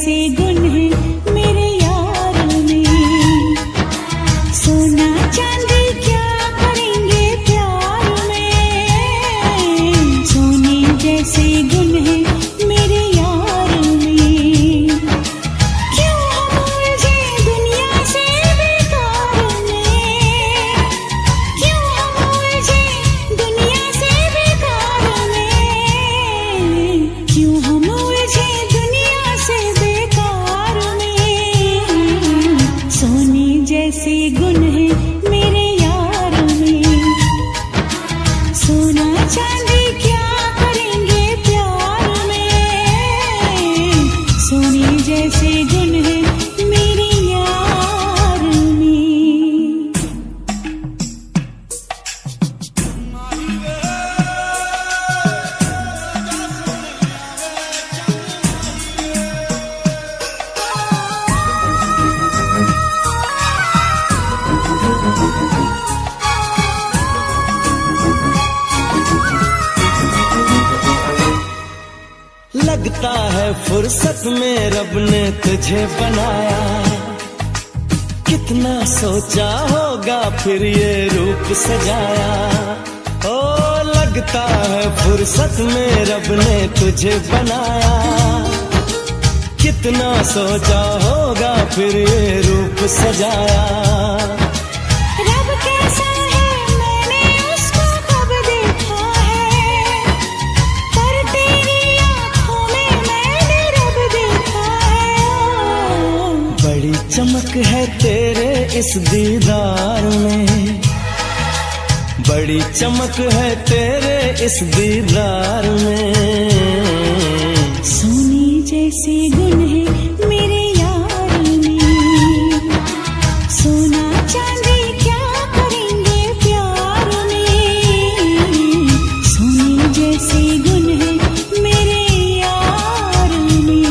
जैसे गुण है मेरे यार में। सोना चांदी क्या करेंगे प्यार में। सोने जैसे गुण है मेरे यार में। क्यों हम उलझे दुनिया से बेकार में। क्यों हम उलझे दुनिया से बेकार में। क्यों हम उलझे दुनिया से बेकार में। सोने जैसे गुण है मेरे यार में। सोना चांदी क्या करेंगे प्यार में। सोने जैसे गुण है मेरे यार में। लगता है फुर्सत में रब ने तुझे बनाया। कितना सोचा होगा फिर ये रूप सजाया। ओ लगता है फुर्सत में रब ने तुझे बनाया। कितना सोचा होगा फिर ये रूप सजाया। रब कैसा है मैंने उसको कब देखा है। पर तेरी आँखों में मैंने रब देखा है। बड़ी चमक है तेरे इस दीदार में। बड़ी चमक है तेरे इस दीदार में। सोने जैसे गुण है मेरे यार में। सोना चांदी क्या करेंगे प्यार में। सोने जैसे गुण है मेरे यार में।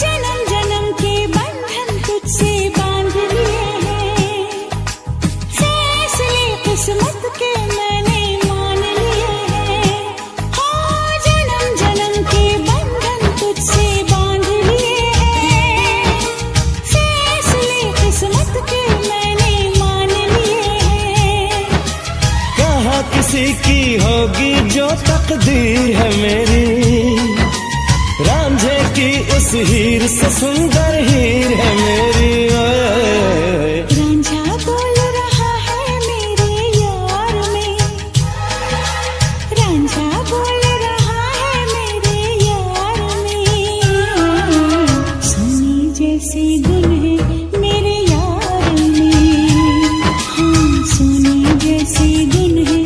जन्म जन्म के बंधन तुझसे बांध लिए हैं। फैसले किस्मत के मैंने मान लिए हैं। हाँ जन्म जन्म के बंधन तुझसे बांध लिए हैं। फैसले किस्मत के मैंने मान लिए हैं। कहाँ किसी की होगी जो तकदीर है मेरी। रांझे की इस हीर से सुंदर हीर है मेरी। ओए रांझा बोल रहा है मेरे यार में। रांझा बोल रहा है मेरे यार में। सोने जैसे गुण है मेरे यार में। हाँ सोने जैसे गुण है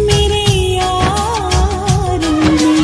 मेरे यार में।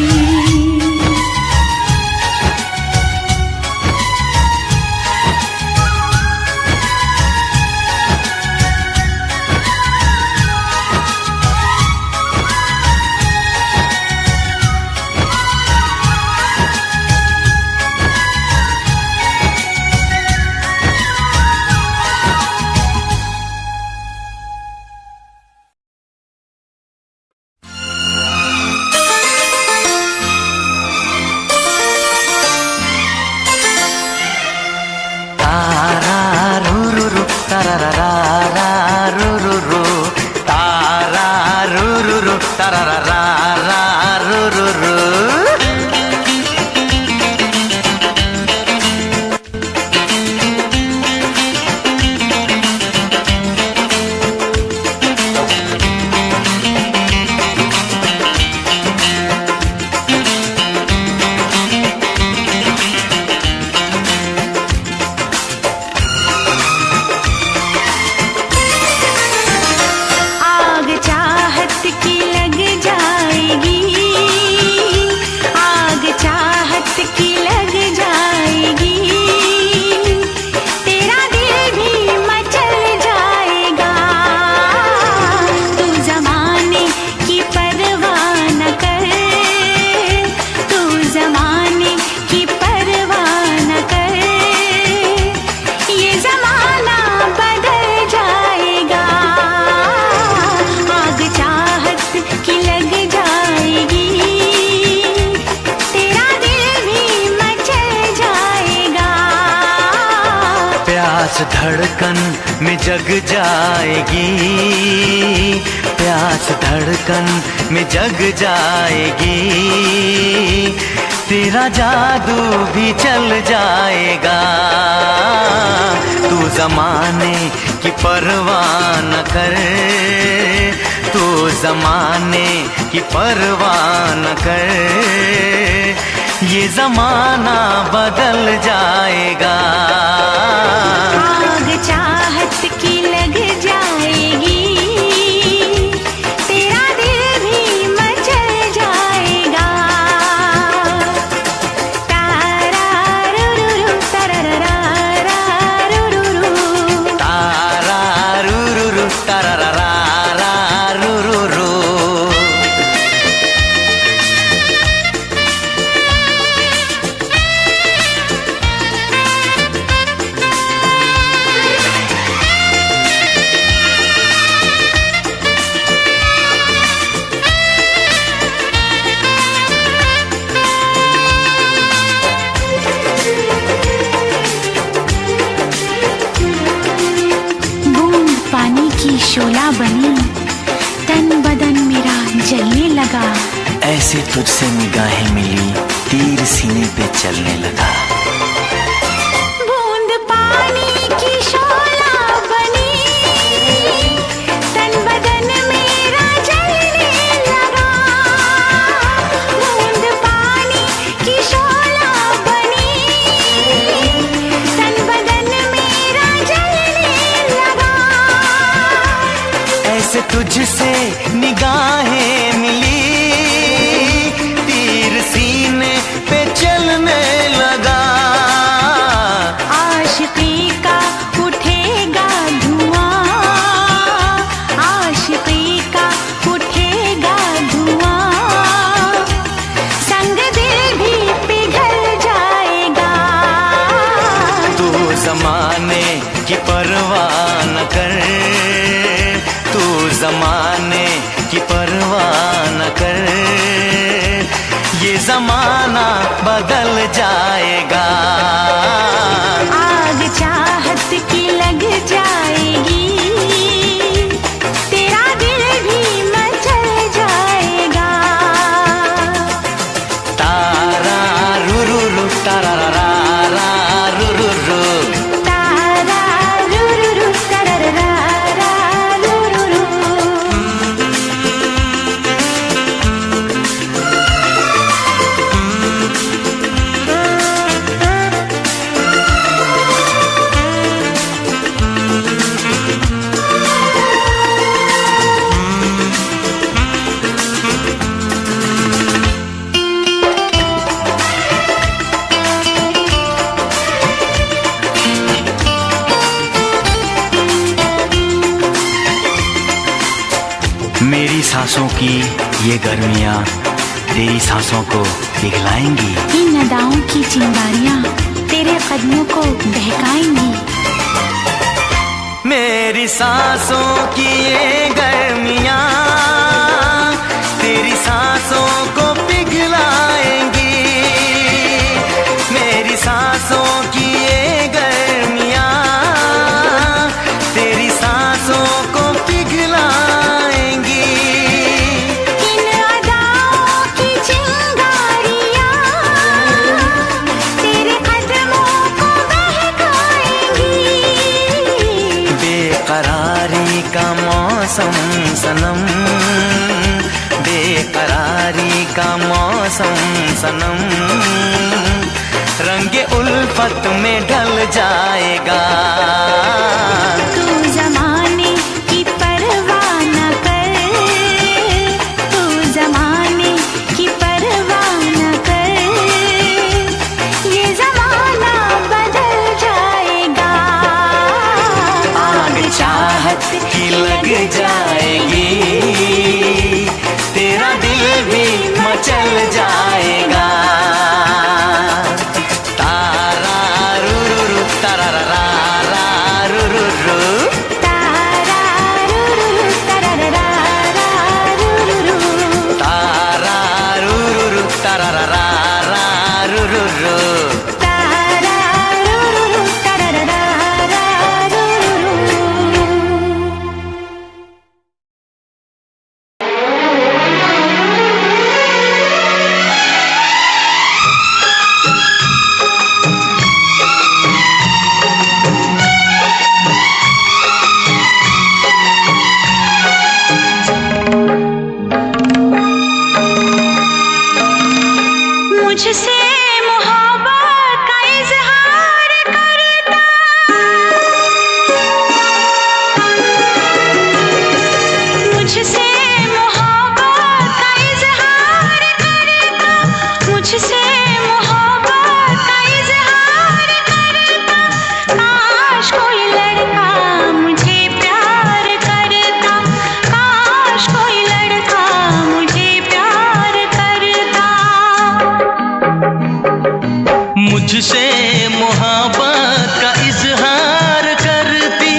प्यास धड़कन में जग जाएगी, प्यास धड़कन में जग जाएगी, तेरा जादू भी चल जाएगा। तू ज़माने की परवाह न कर, तू ज़माने की परवाह न कर, ये ज़माना बदल जाएगा। आग चाहत की लग जाएगी, तेरा दिल भी मचल जाएगा। तारा रुरुरु तरररा रुरुरु, तारा रुरुरु तरररा रुरुरु। बूंद पानी की शोला बनी, तन बदन मेरा जलने लगा। ऐसे तुझसे निगाहें मिली, तीर सीने पे चलने लगा। बूंद पानी की शोला बनी, तन बदन मेरा जलने लगा। बूंद पानी की शोला बनी, तन बदन मेरा जलने लगा। ऐसे तुझसे निगाहें मिली, तीर सीने पे चलने लगा। आशिकी का उठेगा धुआं, आशिकी का उठेगा धुआं, संग दिल भी पिघल जाएगा। तू ज़माने की परवाह न कर, तू ज़माने की परवाह न कर, ये ज़माना बदल जाएगा। आग चाहत की लग जाएगी, तेरा दिल भी मचल जाएगा। तारा रुरुरु तरररा रुरुरु, तारा रुरुरु तरररा रुरुरु। मेरी सांसों की ये गर्मियाँ तेरी सांसों को पिघलाएंगी। इन अदाओं की चिंगारियां तेरे कदमों को बहकाएंगी। मेरी सांसों की ये गर्मियाँ तेरी सांसों को पिघलाएंगी। मेरी सांसों की ये गर्मियाँ तेरी सांसों को पिघलाएंगी। इन अदाओं की चिंगारियां तेरे कदमों को बहकाएंगी। बेकरारी का मौसम सनम, बेकरारी का मौसम सनम, रंगे उल्फत में ढल जाएगा। तू ज़माने की परवाह न कर, तू ज़माने की परवाह न कर, ये ज़माना बदल जाएगा। आग चाहत की लग जाएगी, तेरा दिल भी मचल जाएगा। तारा रुरुरु तरररा रुरुरु, तारा रुरुरु तरररा रुरुरु, तारा रुरुरु तरररा रुरुरु, तारा रुरुरु तरररा मुझसे मोहब्बत का इजहार करती,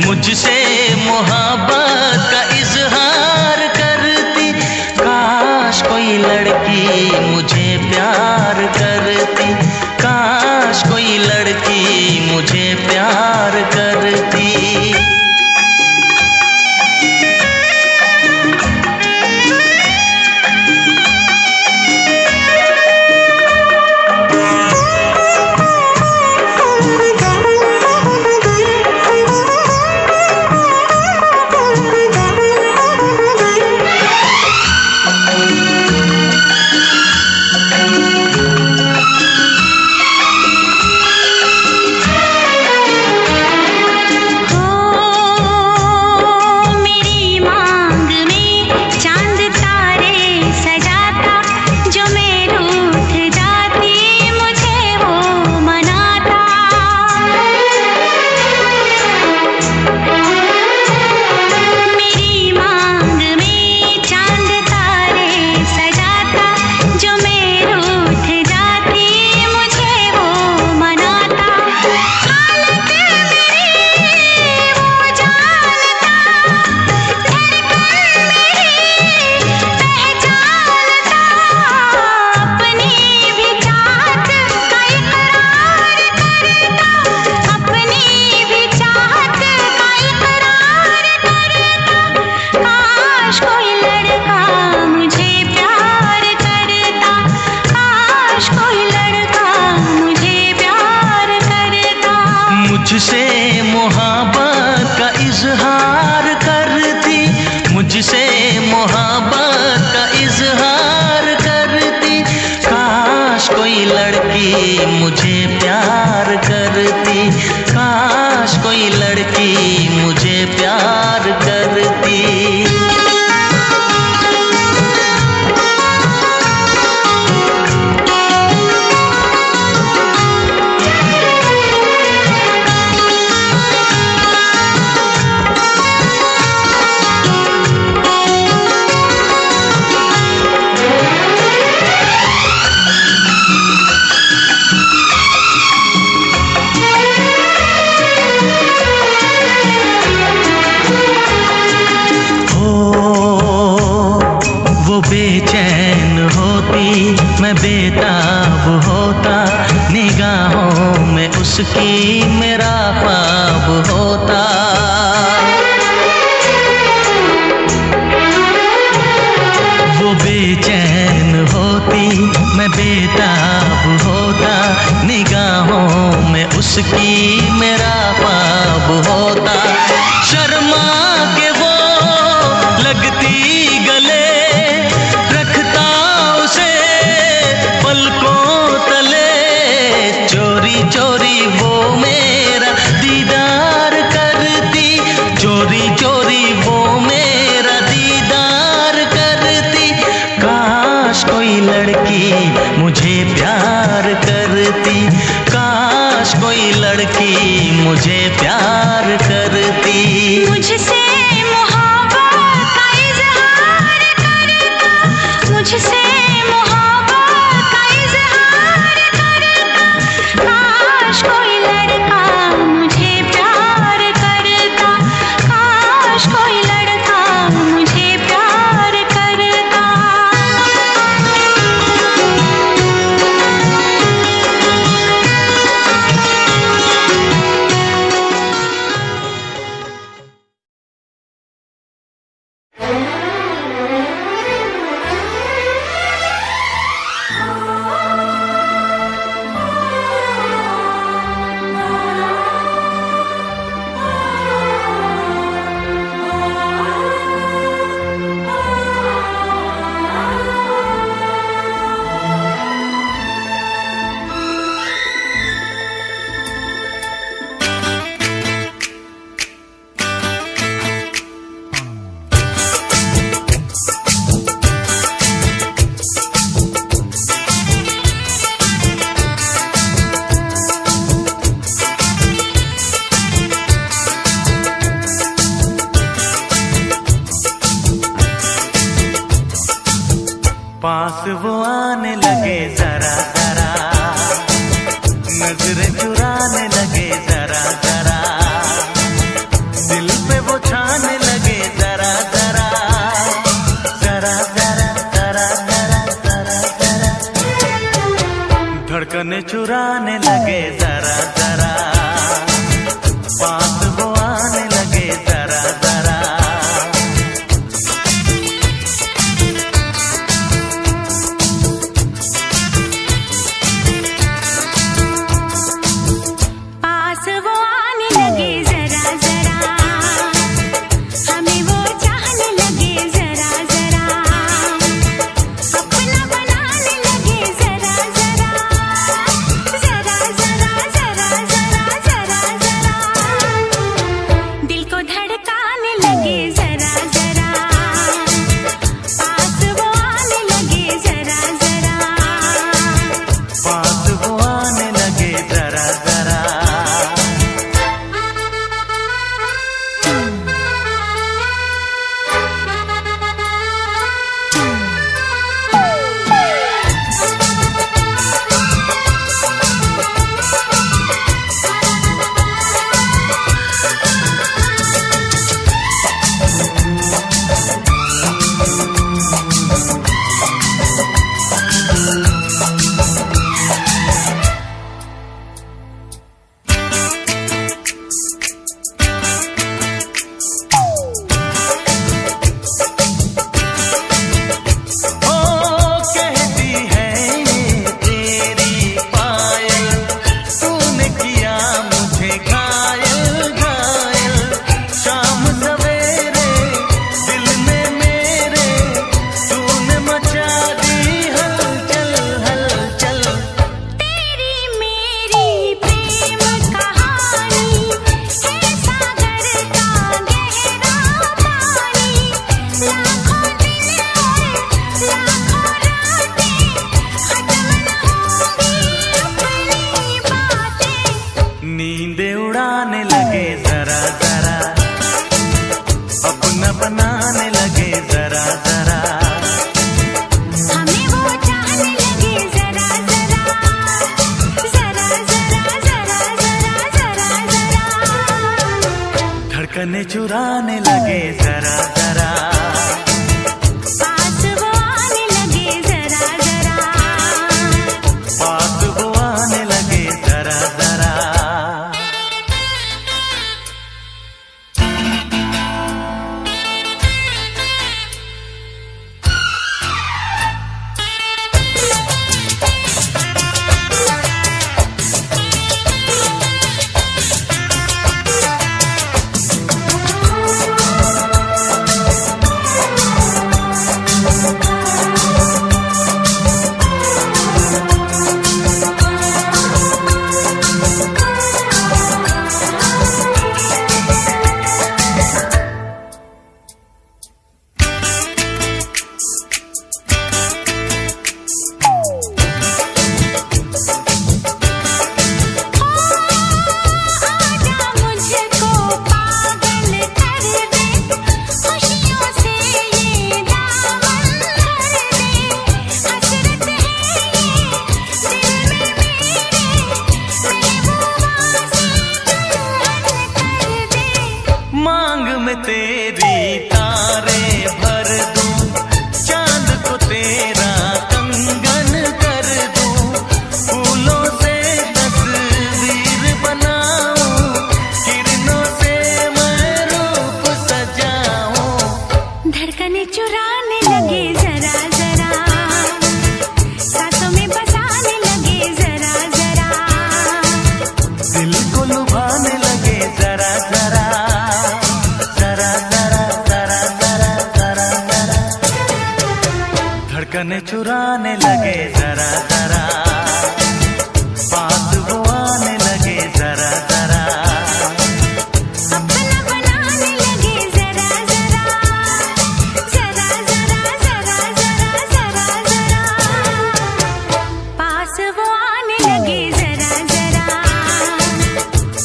मुझसे मोहब्बत का इजहार करती। काश कोई लड़की मुझे प्यार करती, काश कोई लड़की मुझे प्यार करती। मुझसे मोहब्बत का इजहार करती, मुझसे मोहब्बत का इजहार करती। काश कोई लड़की मुझे प्यार करती, काश कोई लड़की मुझे प्यार करती। बेचैन होती मैं बेताब होता, निगाहों में उसकी मेरा ख्वाब होता। वो बेचैन होती मैं बेताब होता, निगाहों में उसकी मेरा ख्वाब होता। शर्मा के वो लगती गले, पलकों तले चोरी चोरी वो मेरा दीदार करती, चोरी चोरी वो मेरा दीदार करती। काश कोई लड़की मुझे प्यार करती, काश कोई लड़की मुझे प्यार करती। मुझसे मोहब्बत का इजहार करता, मुझसे नजरें चुराने लगे जरा जरा, दिल पे वो छाने लगे जरा जरा, जरा जरा जरा जरा जरा जरा, धड़कने चुराने लगे जरा जरा, पास वो आने लगे जरा जरा। नींदे उड़ाने लगे जरा जरा, अपना बनाने लगे जरा जरा, हमें वो चाहने लगे जरा जरा, जरा जरा जरा जरा जरा जरा, धड़कने चुराने लगे जरा जरा, पास वो आने लगे जरा जरा, पास वो आने लगे जरा जरा। तेरी तारे भर दूं, चांद को तेरा कंगन कर दूं, फूलों से तस्वीर बनाऊं, किरणों से मैं रूप सजाऊं, धड़कने चुराने लगे जरा जरा, सांसों में बसाने लगे जरा जरा, दिल को लुभाने लगे जरा जरा, धड़कने चुराने लगे जरा जरा, पास वो आने लगे जरा जरा, अपना बनाने लगे जरा जरा, जरा जरा जरा जरा जरा जरा, पास वो आने लगे जरा जरा,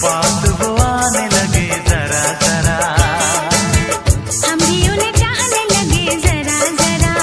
पास वो आने लगे जरा जरा, हम भी उन्हें चाहने लगे जरा जरा।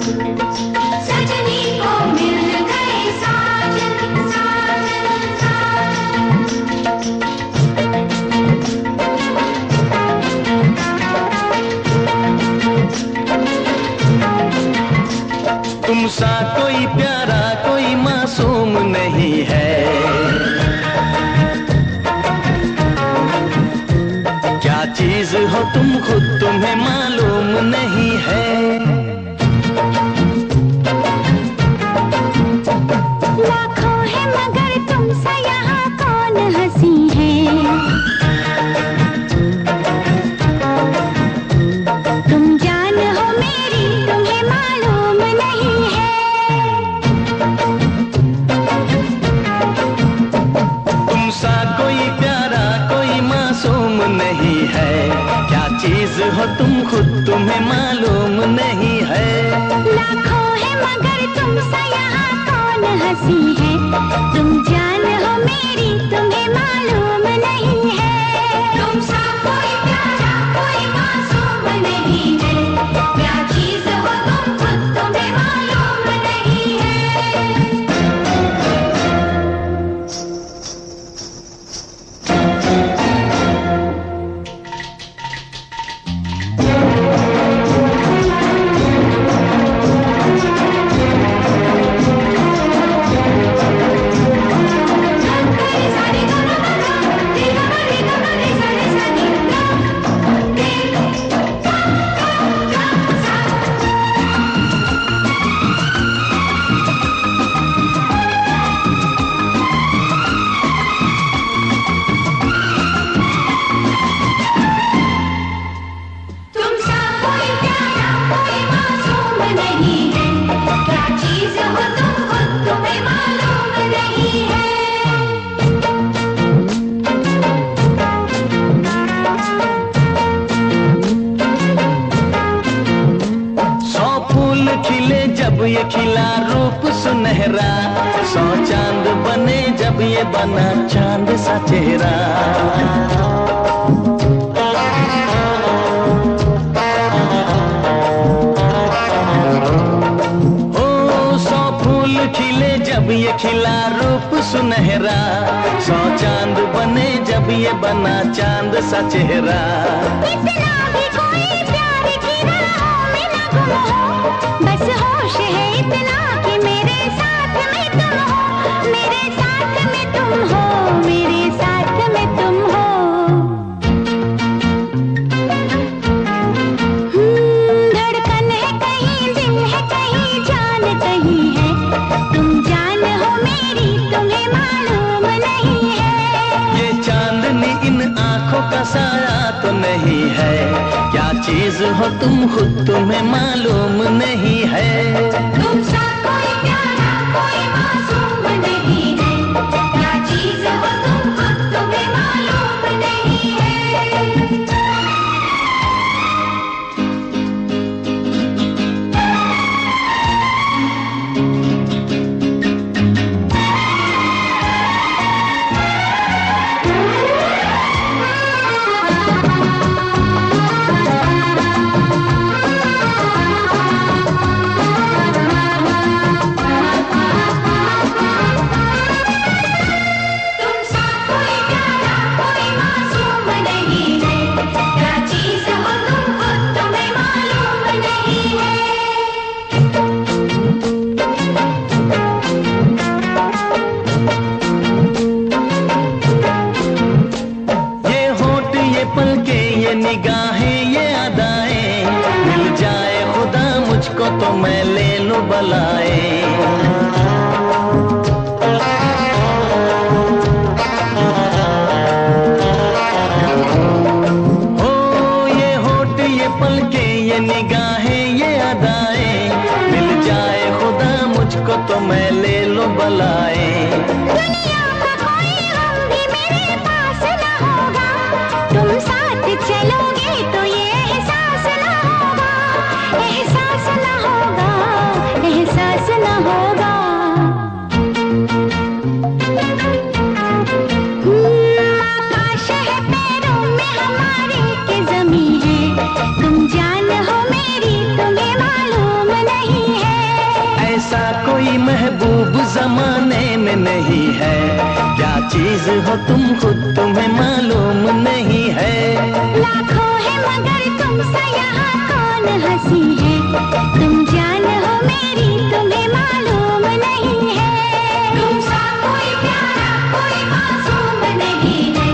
सजनी को मिल गए साजन साजन तुम सा कोई प्यारा कोई मासूम नहीं है, क्या चीज हो तुम खुद तुम्हें मालूम नहीं है। लाखों है मगर तुमसे यहाँ कौन हंसी है, तुम जान हो मेरी तुम्हें मालूम नहीं है। तुम सा कोई प्यारा कोई मासूम नहीं है, क्या चीज हो तुम खुद तुम्हें मालूम नहीं है। लाखों है मगर तुमसे यहाँ कौन हंसी है, तुम जान हो मेरी तुम्हें मालूम नहीं है। तुम सा कोई प्यारा कोई मासूम नहीं है, क्या चीज हो तुम खुद तुम्हें मालूम नहीं है। तुम सा कोई प्यारा कोई मासूम नहीं है, क्या चीज हो तुम खुद तुम्हें मालूम नहीं है। सौ फूल खिले जब ये खिला रूप सुनहरा, सौ चांद बने जब ये बना चांद सा चेहरा। ओ सौ फूल खिले जब ये खिला रूप सुनहरा, सौ चांद बने जब ये बना चांद सा चेहरा। इतना भी कोई प्यार की राहों में न गुम हो, बस होश है इतना कि मेरे साथ में तुम हो, मेरे साथ में तुम हो, मेरे साथ में तुम हो। धड़कन है कहीं दिल है कहीं जान कहीं है, तुम जान हो मेरी तुम्हें मालूम नहीं है। ये चांदनी इन आंखों का साया तो नहीं है, क्या चीज हो तुम खुद तुम्हें मालूम नहीं है। तुम सा कोई प्यारा कोई मासूम नहीं है, क्या चीज हो तुम खुद तुम्हें मालूम नहीं है। तुम सा कोई प्यारा कोई मासूम नहीं है, क्या चीज हो तुम खुद तुम्हें मालूम नहीं है। ये होठ ये पलके ये निगाहें ये अदाएं, मिल जाए खुदा मुझको तो मैं ले लूं बलाए। ओ ये होठ ये पलके ये निगाहें ये अदाएं, मिल जाए खुदा मुझको तो मैं ले लूं बलाए। दुनिया का कोई गम भी मेरे पास न होगा, तुम साथ चलोगे तो ये एहसास न होगा, एहसास न होगा, एहसास न होगा। आकाश है पैरों में हमारे के ज़मीं है, तुम जान हो मेरी तुम्हें मालूम नहीं है। जमाने में नहीं है। क्या चीज हो तुम खुद तुम्हें मालूम नहीं है। लाखों है मगर तुमसे यहाँ कौन हंसी है। तुम जान हो मेरी तुम्हें मालूम नहीं है। तुमसा कोई प्यारा कोई मासूम नहीं है।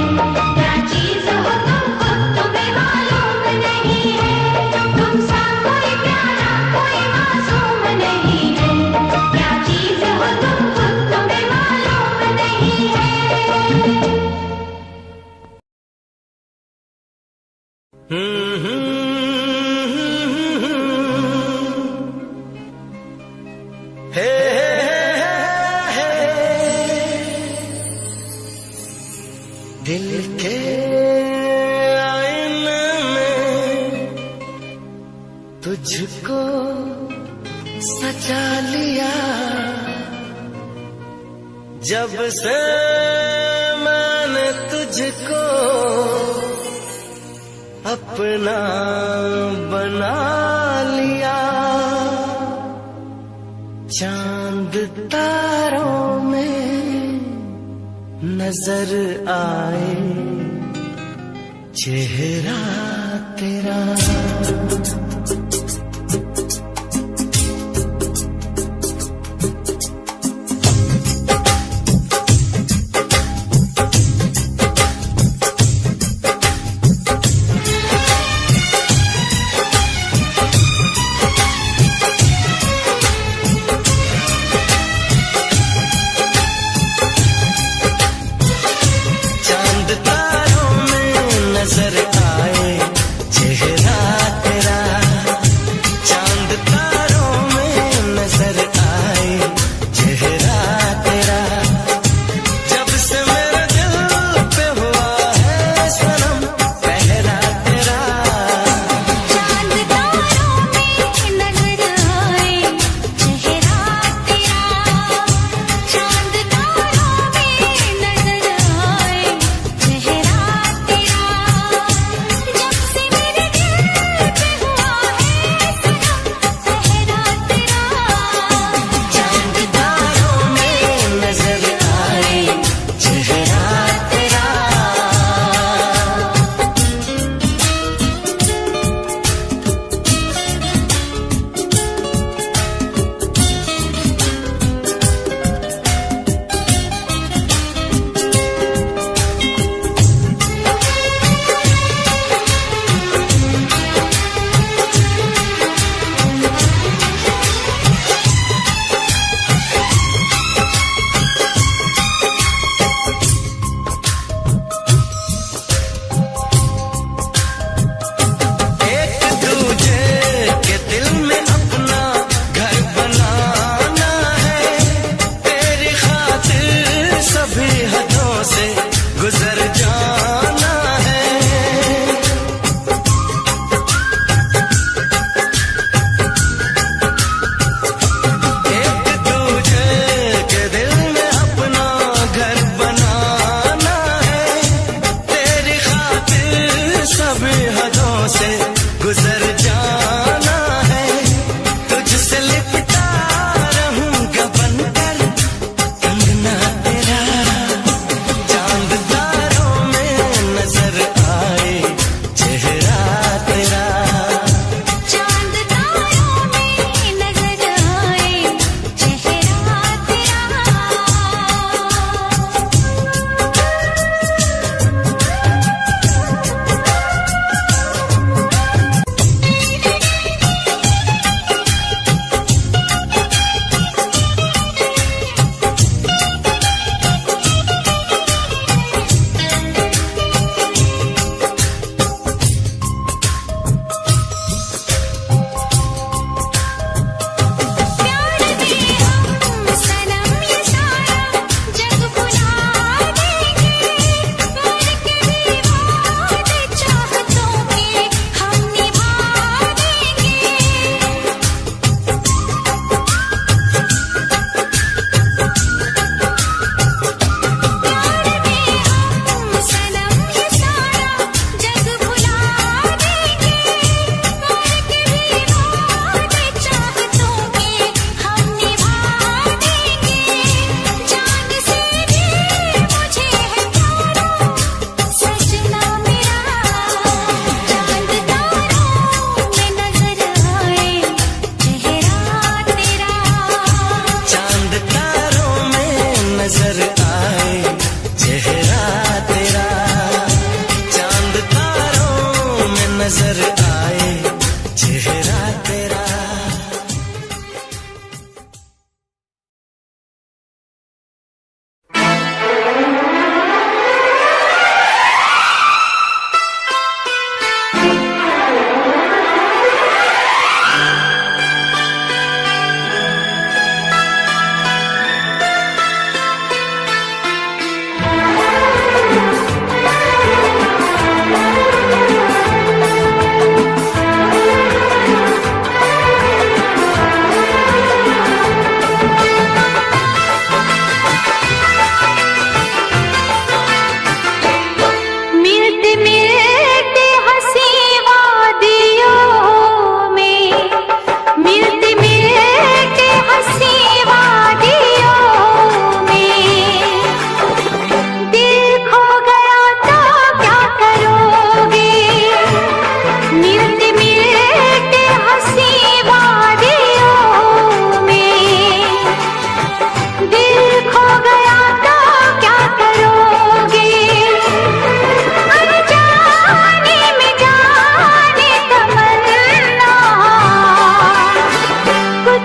क्या चीज हो तुम खुद तुम्हें मालूम नहीं है। तुमसा कोई प्यारा कोई मासूम नहीं है। क्या चीज हो तुम खुद तुम्हें मालूम नहीं है। हे दिल के आईने में तुझको सजा लिया। जब से मैंने तुझको अपना बना लिया। चांद तारों में नजर आए चेहरा तेरा। चांद तारों में नजर आए चेहरा तेरा।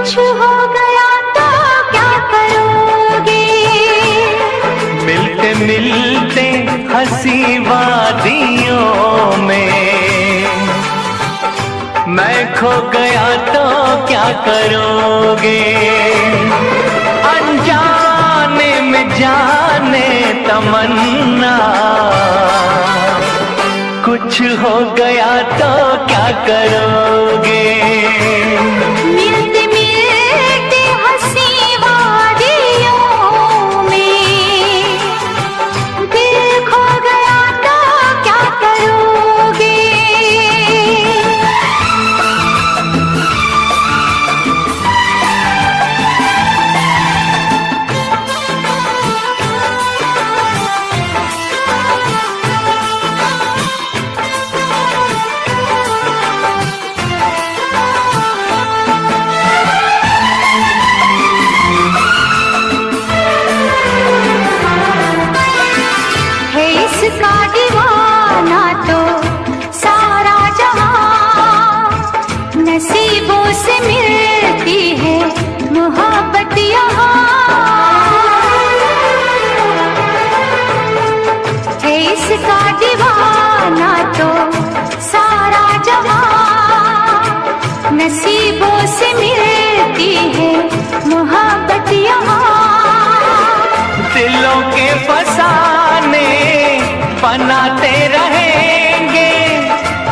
कुछ हो गया तो क्या करोगे? मिलते मिलते हंसी वादियों में मैं खो गया तो क्या करोगे? अनजाने में जाने तमन्ना, कुछ हो गया तो क्या करोगे? मिलते मिलते हंसी वादियों में दिल खो गया तो क्या करोगे? है इसका दीवाना तो सारा जहां, नसीबों से मिलती है मोहब्बत यहाँ। है इसका दीवाना तो सारा जहां, नसीबों से मिलती है मोहब्बत यहाँ। दिलों के फसाने बनाते रहेंगे,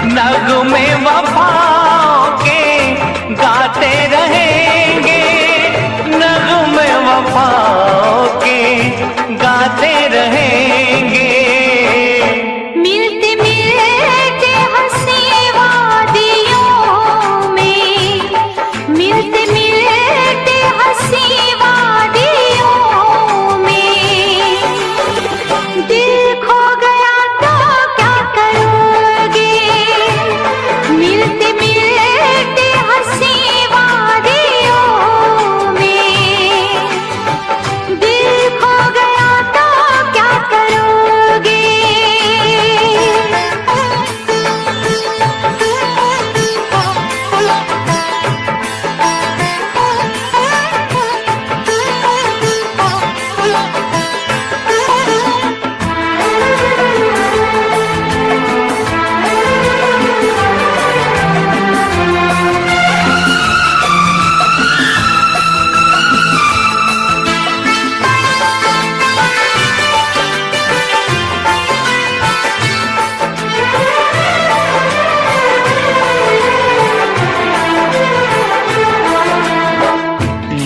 नगमे वफाओं के गाते रहेंगे, नगमे वफाओं के गाते रहेंगे। मिलते मिलते हंसी वादियों में, मिलते मिलते हंसी वादियों में दिल खो गया तो क्या करोगे? मिलते मिलते हंसी वादियों में दिल खो गया तो क्या करोगे?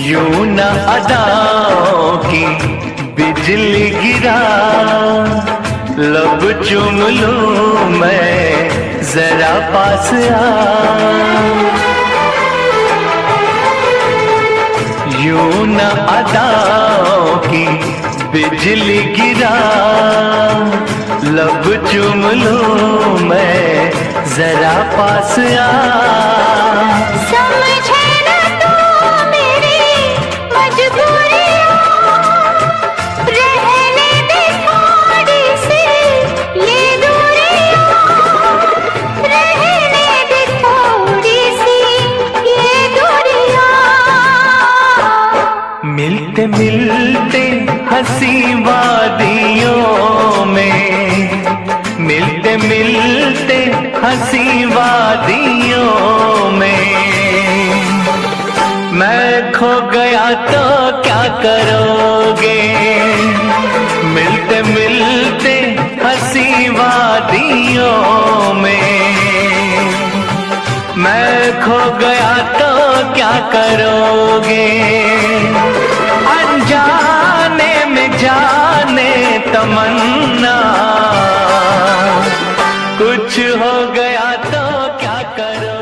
यूं न अदाओं की बिजली गिरा, लब चूम लूं मैं जरा पास आ। यूं न अदाओं की बिजली गिरा, लब चूम लूं मैं जरा पास आ। समझे न तू मेरी मजबूरियां, रहने दे थोड़ी सी ये दूरियां, रहने दे थोड़ी सी ये दूरियां। मिलते मिलते हंसी वादियों में, मिलते मिलते हंसी वादियों में मैं खो गया तो क्या करोगे? मिलते मिलते हंसी वादियों में मैं खो गया तो क्या करोगे? अनजाने में जाने तमन्ना, कुछ हो गया तो क्या करोगे?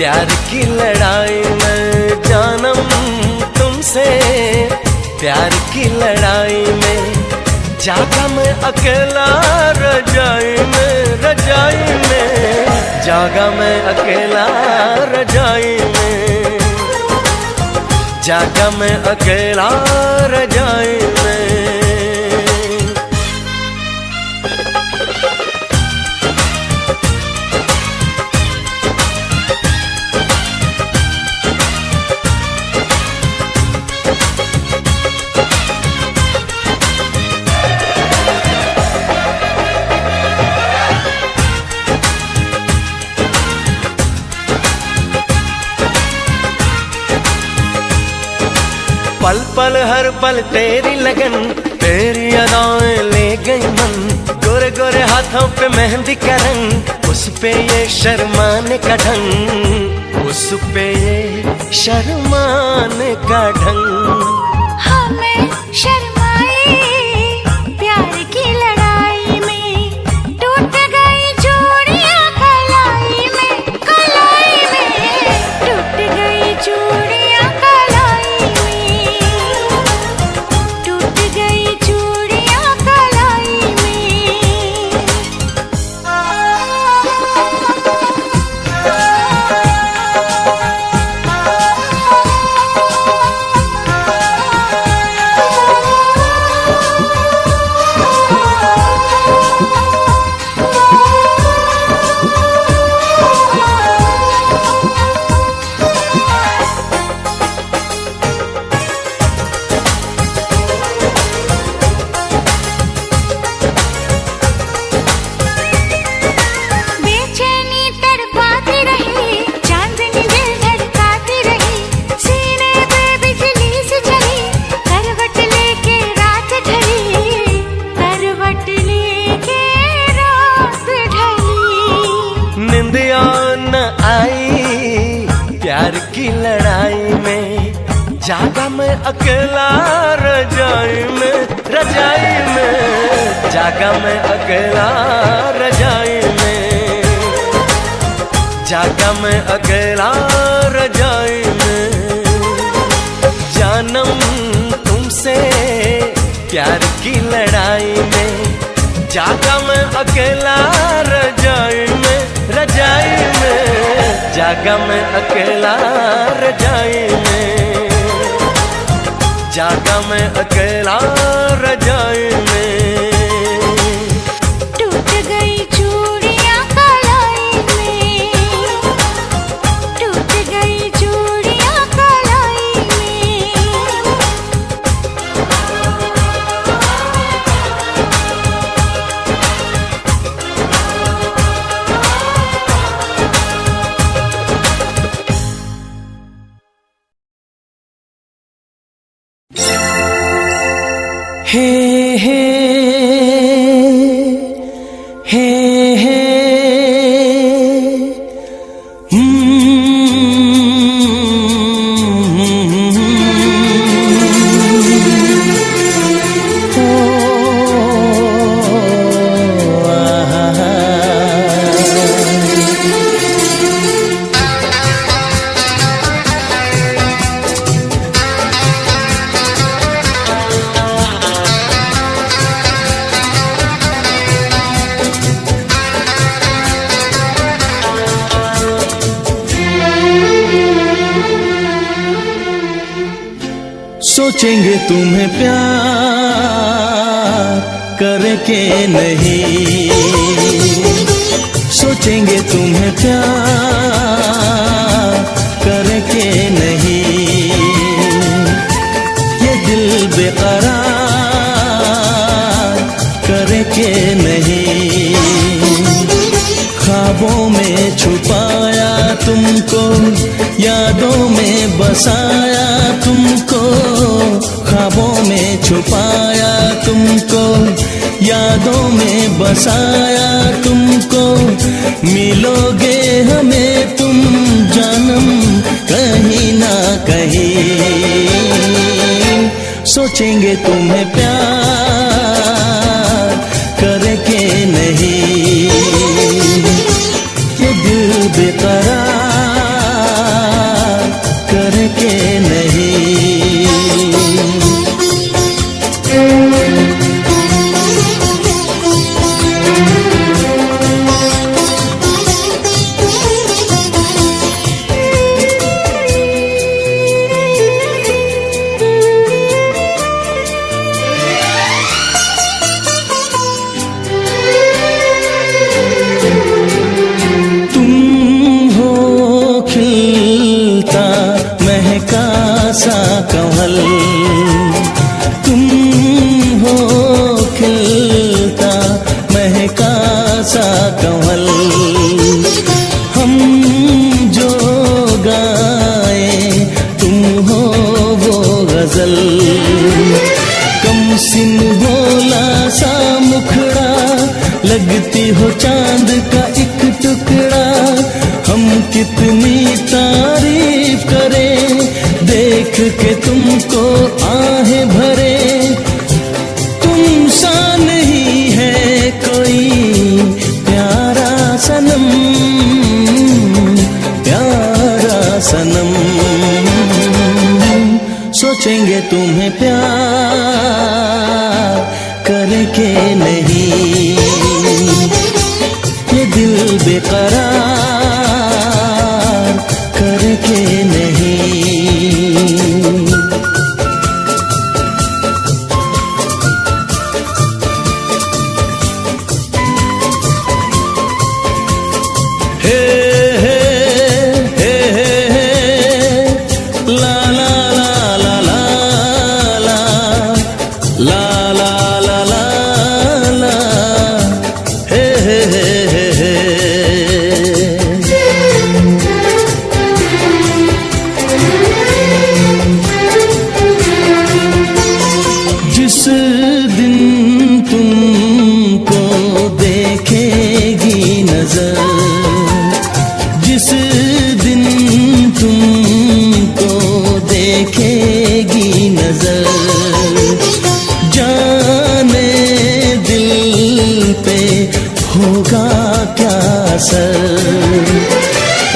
प्यार की लड़ाई में जानम तुमसे, प्यार की लड़ाई में जागा मैं अकेला रजाई में, रजाई में जागा मैं अकेला रजाई में, जागा मैं अकेला रजाई में। पल पल हर पल तेरी लगन, तेरी अदाएं ले गई मन, गोरे गोरे हाथों पे मेहंदी का रंग, उस पे ये शर्माने का ढंग, उस पे ये शर्माने का ढंग। हमें शर्माए प्यार की लड़ाई में, टूट गई चूड़ियां कलाई में, कलाई में टूट गई चूड़ियां कलाई में, टूट गई चूड़ियां कलाई में। बेचैनी तड़पाती रही, चांदनी दिल धड़काती रही, सीने पे बिजली सी चली, करवट लेके रात ढली, करवट लेके रात ढली। निंदिया न आई प्यार की लड़ाई में, जागा मैं अकेला रजाई में, रजाई में जागा मैं अकेला रजाई में, जागा मैं अकेला रजाई में। जानम तुमसे प्यार की लड़ाई में, जागा मैं अकेला रजाई में, रजाई में जागा मैं अकेला रजाई में, जागा मैं अकेला रजाई में। टूट गई चूड़ियां कलाई में, टूट गई चूड़ियां कलाई में। हे हे हे हे सोचेंगे तुम्हें प्यार करके नहीं, सोचेंगे तुम्हें प्यार करके नहीं, ये दिल बेकरार करके नहीं। ख्वाबों में छुपाया तुमको, यादों में बसाया तुमको, ख्वाबों में छुपाया तुमको, यादों में बसाया तुमको। मिलोगे हमें तुम जानम कहीं ना कहीं, सोचेंगे तुम्हें प्यार करके नहीं, ये दिल बेकरार कंवल हम जो गाए तुम हो वो गजल। कम सिन भोला सा मुखड़ा लगती हो चांद का एक टुकड़ा। हम कितनी तारीफ करें देख के तुमको आहें भरे। तुम सा नहीं है कोई प्यारा सनम, प्यारा सनम। सोचेंगे तुम्हें प्यार करके नहीं, ये दिल बेकरार करके नहीं। हे हे हे हे हे ला ला ला ला ला ला ला ला ला ला हे हे हे हे जिस दिन तुमको देखेगी नजर, जिस दिन तुमको देखेगी नजर, जाने दिल पे होगा क्या असर।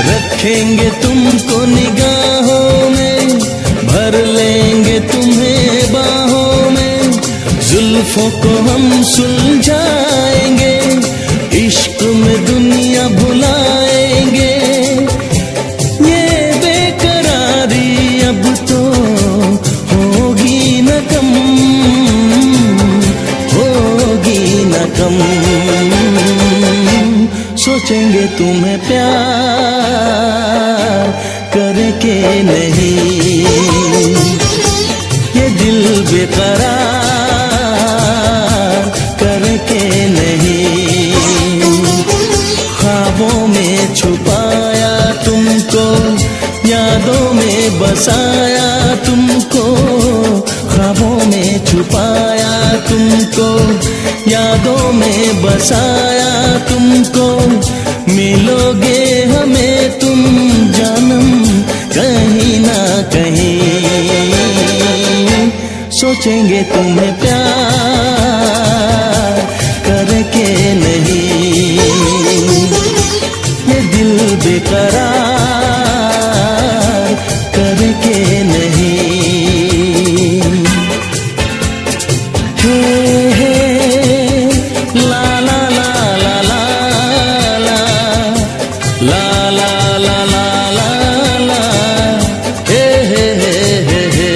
रखेंगे तुमको निगाहों में, भर लेंगे तुम्हें बाहों में। जुल्फों को हम सुलझाएंगे, इश्क में दुनिया भुलाएंगे। ये बेकरारी अब तो होगी न कम, होगी न कम। सोचेंगे तुम्हें प्यार करके नहीं, ये दिल बेकरार करके नहीं। ख्वाबों में छुपाया तुमको, यादों में बसाया तुमको। ख्वाबों में छुपाया तुमको, यादों में बसाया तुमको। मिलोगे हमें तुम जानम कहीं ना कहीं। सोचेंगे तुम्हें प्यार करके नहीं, ये दिल बेकरार करके नहीं। हे हे ला ला ला ला ला ला ला ला ला ला ला हे हे हे हे हे।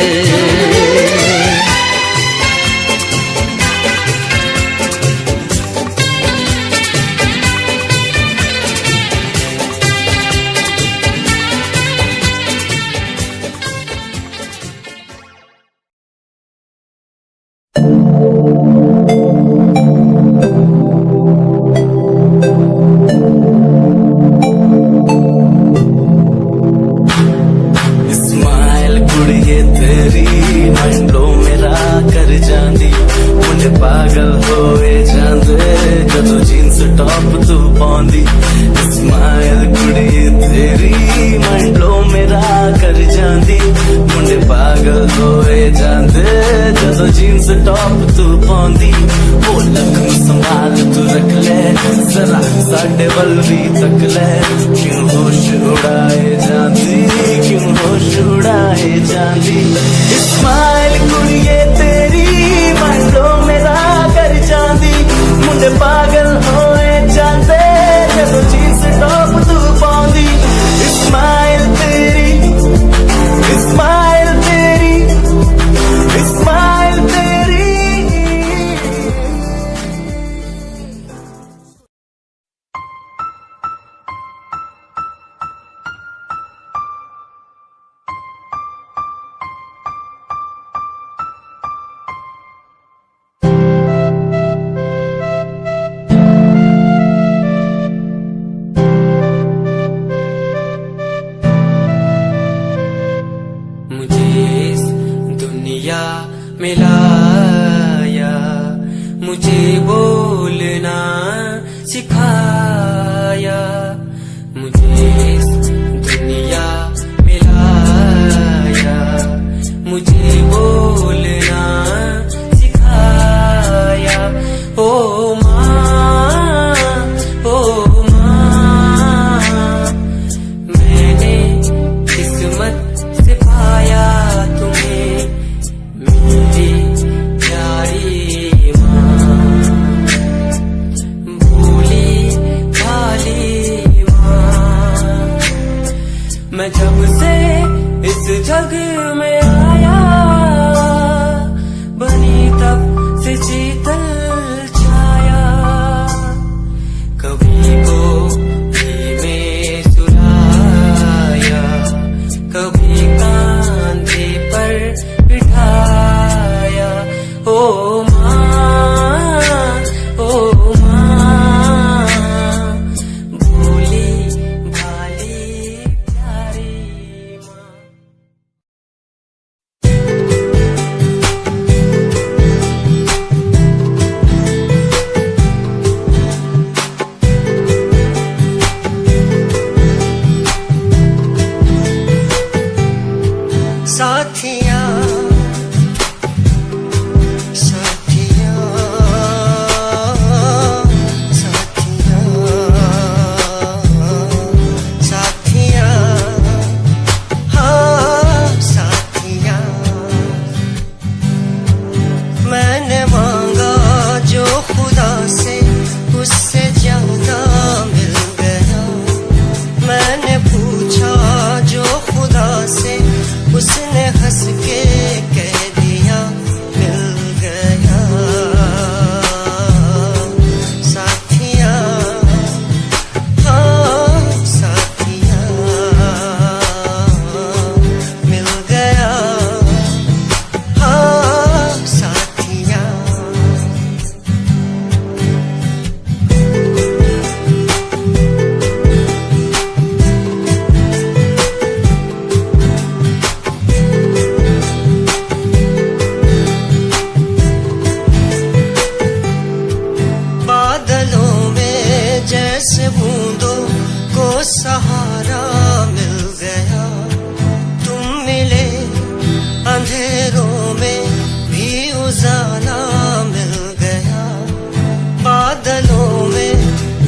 स्माइल कुड़िए तेरी मंडो मेरा कर जांदी। मुझे पागल होए जांदे जदों जीन्स टॉप तू पाउंदी। स्माइल कुड़िए तेरी मंडो मेरा कर जांदी। मुझे पागल होए जांदे जदों जीन्स टॉप तू पाउंदी। वो लख संभाल तू रख ले जरा साडे वल भी तक ले। क्यों होश उड़ाए जांदी, क्यों होश उड़ाए जांदी। स्माइल कुड़िए तेरी मंडो मेरा कर जांदी। मुंडे पागल होए जांदे जदों जीन्स टॉप तू पाउंदी। स्माइल तेरी, स्माइल तेरी, स्माइल तेरी।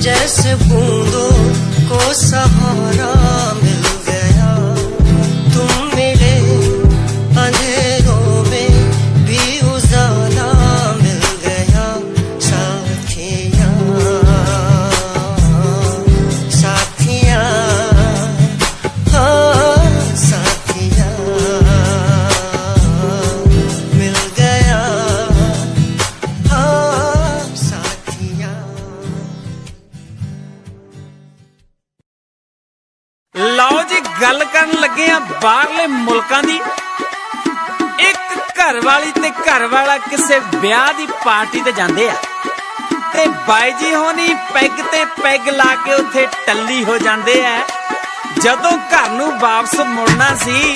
जैसे बूंदों को सहारा मिल गया, तुम मिले अंधेरों में भी उजाला मिल गया। साथिया साथिया हाँ साथिया मिल गया हाँ साथिया। ਲਓ ਜੀ ਗੱਲ ਕਰਨ ਲੱਗੇ ਆ ਬਾਹਰਲੇ ਮੁਲਕਾਂ ਦੀ। ਇੱਕ ਘਰ ਵਾਲੀ ਤੇ ਘਰ ਵਾਲਾ ਕਿਸੇ ਵਿਆਹ ਦੀ ਪਾਰਟੀ ਤੇ ਜਾਂਦੇ ਆ ਤੇ ਬਾਈ ਜੀ ਹੋਣੀ ਪੈਗ ਤੇ ਪੈਗ ਲਾ ਕੇ ਉੱਥੇ ਟੱਲੀ ਹੋ ਜਾਂਦੇ ਆ। ਜਦੋਂ ਘਰ ਨੂੰ ਵਾਪਸ ਮੁੜਨਾ ਸੀ,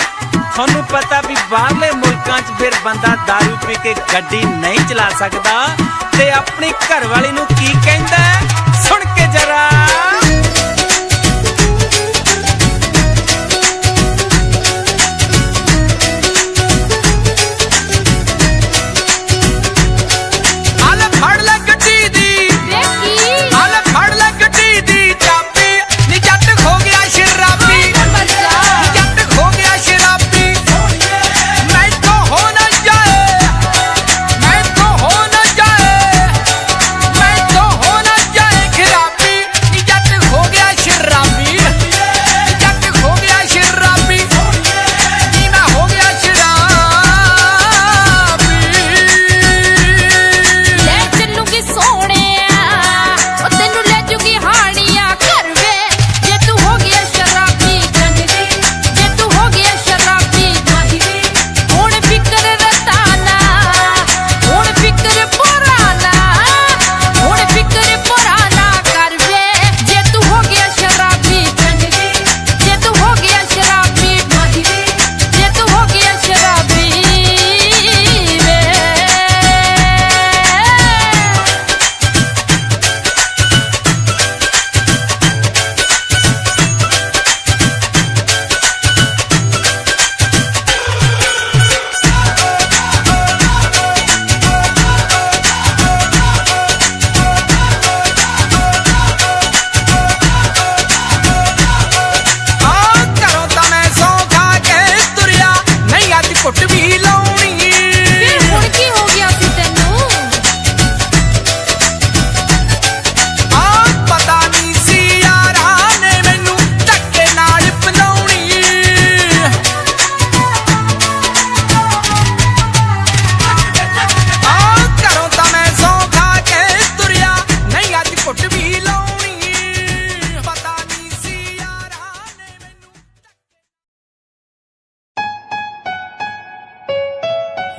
ਤੁਹਾਨੂੰ ਪਤਾ ਵੀ ਬਾਹਰਲੇ ਮੁਲਕਾਂ 'ਚ ਫਿਰ ਬੰਦਾ ਦਾਰੂ ਪੀ ਕੇ ਗੱਡੀ ਨਹੀਂ ਚਲਾ ਸਕਦਾ ਤੇ ਆਪਣੀ ਘਰ ਵਾਲੀ ਨੂੰ ਕੀ ਕਹਿੰਦਾ ਸੁਣ ਕੇ ਜਰਾ।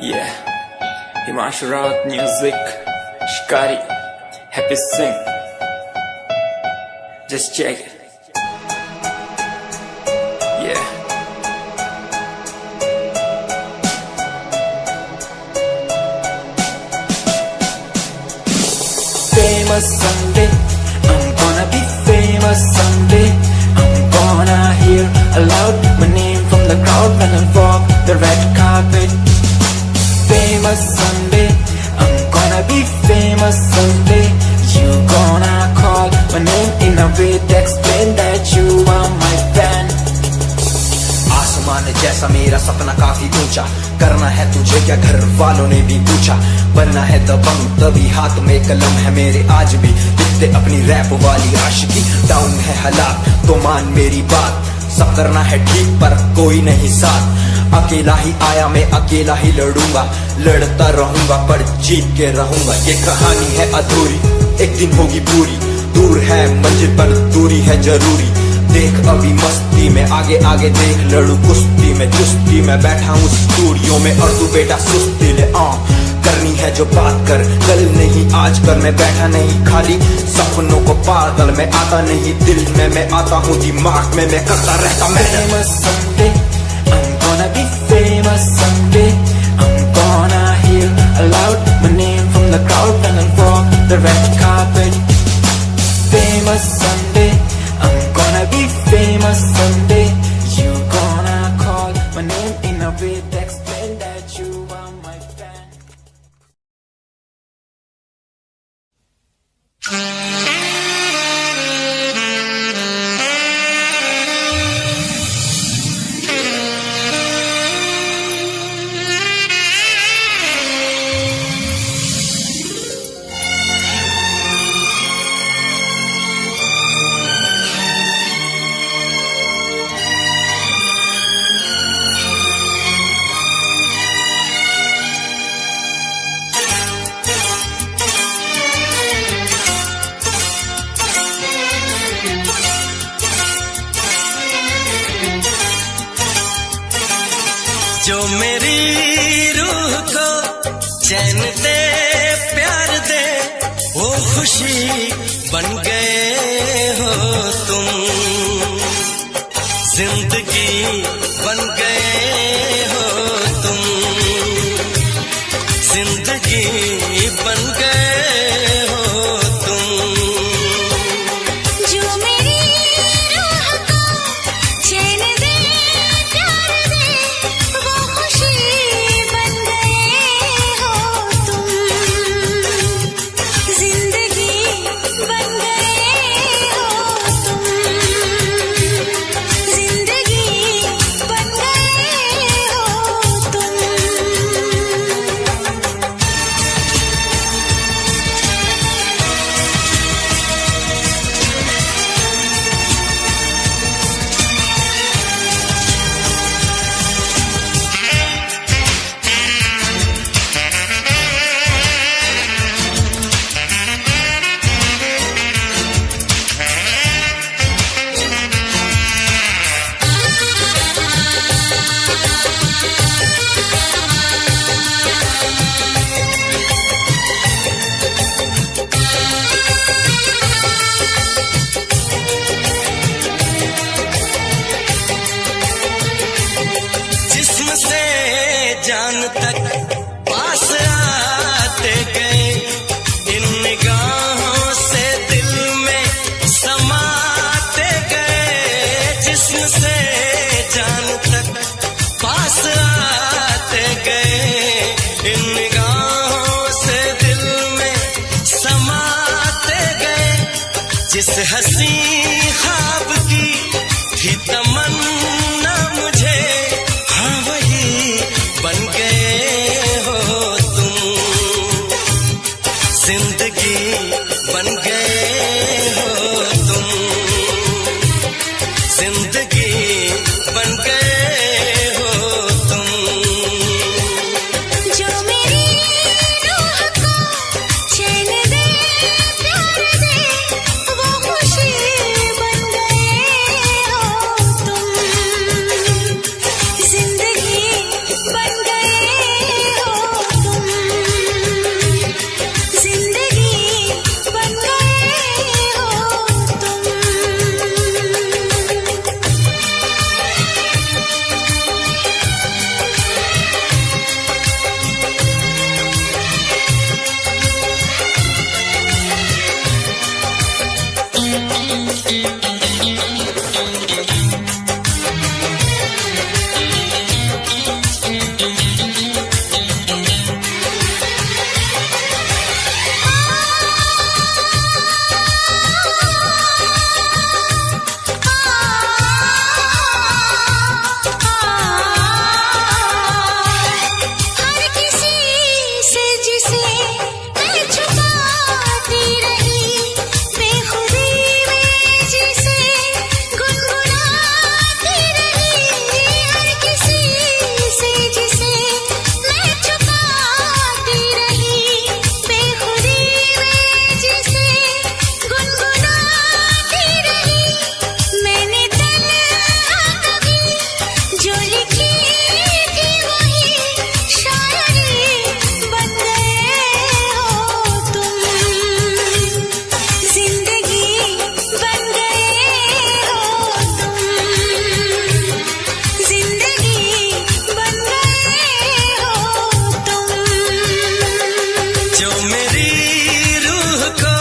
Yeah, Himanshu Rawat music, Shikari, Happy Singh. Just check it. Yeah. Famous someday, I'm gonna be famous someday. I'm gonna hear aloud my name from the crowd when I walk the red carpet. Famous someday, I'm gonna be famous someday. You gonna call my name in a way to explain that you are my fan. आसमान जैसा मेरा सपना काफी ऊंचा, करना है तुझे क्या घर वालों ने भी पूछा। बनना है दबंग तभी हाथ में कलम है मेरे आज भी लिखते अपनी रैप वाली आशिकी। डाउन है हालात तो मान मेरी बात, सब करना है ठीक पर कोई नहीं साथ। अकेला ही आया मैं अकेला ही लड़ूंगा, लड़ता रहूंगा पर जीत के रहूंगा। ये कहानी है अधूरी एक दिन होगी पूरी, दूर है मंजिल पर दूरी है जरूरी। देख अभी मस्ती में आगे आगे देख, लड़ू कुश्ती में चुस्ती में बैठा हूँ स्टूडियो में और तू बेटा सुस्ती ले। करनी है जो बात कर, कल नहीं आज कर। मैं बैठा नहीं खाली सपनों को पागल में आता नहीं दिल में मैं आता हूँ दिमाग में मैं करता रहता मैं। Famous someday, I'm gonna be famous someday. I'm gonna hear aloud my name from the crowd when I walk the red carpet. Famous someday, I'm gonna be famous someday. You gonna call my name in a way to explain that you are my fan. जो मेरी रूह को चैन दे प्यार दे वो खुशी बन गए हो तुम, जिंदगी बन गए हो तुम, जिंदगी बन गए हो तुम। जो मेरी रूह को चैन दे प्यार दे वो खुशी बन गए हो तुम, जिंदगी बन गए हो तुम, जिंदगी बन गए हो तुम। जिस्म से जान तक पास आते गए, इन निगाहों से दिल में समाते गए। जिस्म से जान तक पास आते गए, इन निगाहों से दिल में समाते गए। जिस हसी ख्वाब की थी तमन्ना मुझे, हाँ वही बन गए हो तुम, जिंदगी बन गए हो तुम, जिंदगी बन गए हो तुम। जो मेरी रूह को चैन दे प्यार दे वो खुशी बन गए हो तुम, जिंदगी बन गए हो तुम, जिंदगी बन गए हो तुम। हर किसी से जिसे मैं छुपाती रही, बेखुदी में जिसे गुनगुनाती रही। हर किसी से जिसे मैं छुपाती रही, बेखुदी में जिसे गुनगुनाती रही। मैंने तन्हा कभी जो लिखी थी वही शायरी बन गए हो तुम, जिंदगी बन गए हो तुम, जिंदगी बन गए हो तुम। जो मेरी रूह को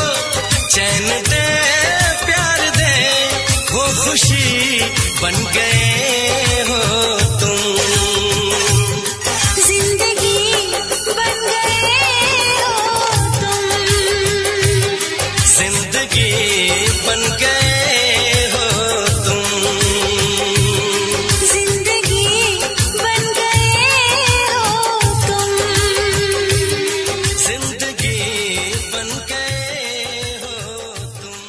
चैन दे प्यार दे वो खुशी बन गए हो तुम, जिंदगी बन गए हो तुम, जिंदगी बन गए हो तुम, जिंदगी बन गए हो तुम। जिंदगी बन गए हो तुम।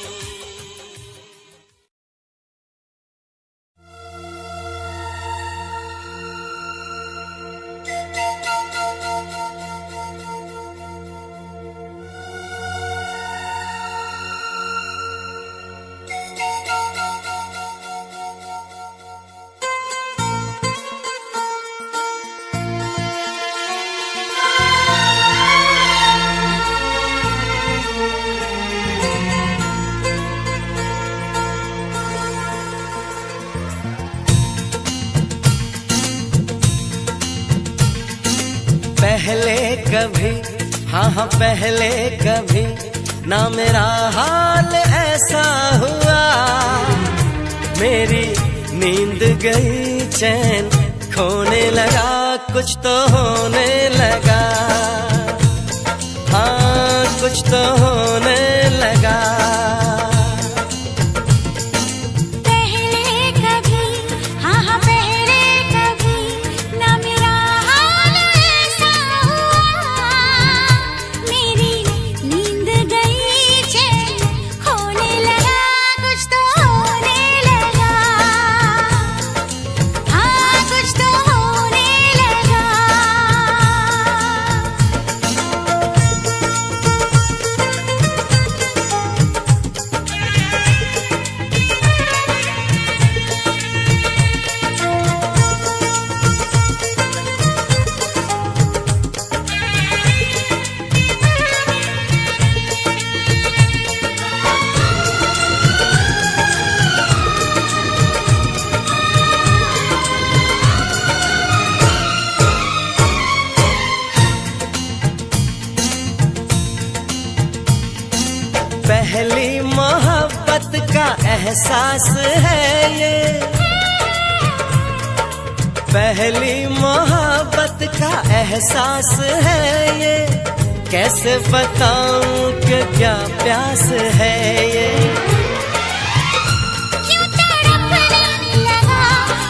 कभी, हाँ हाँ पहले कभी ना मेरा हाल ऐसा हुआ। मेरी नींद गई, चैन खोने लगा, कुछ तो होने लगा, हाँ कुछ तो होने लगा। पहली मोहब्बत का एहसास है ये, पहली मोहब्बत का एहसास है ये। कैसे बताऊं कि क्या प्यास है ये। क्यों तड़पने लगा,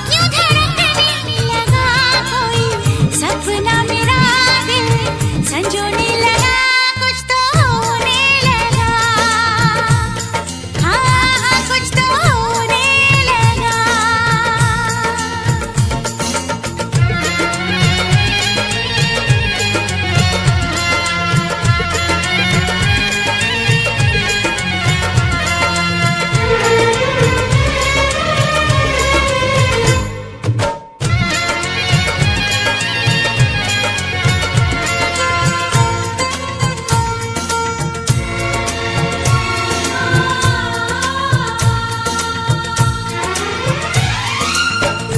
क्यों धड़कने लगा, कोई सपना मेरा दिल संजोने लगा, कुछ तो होने लगा, हाँ कुछ तो होने लगा।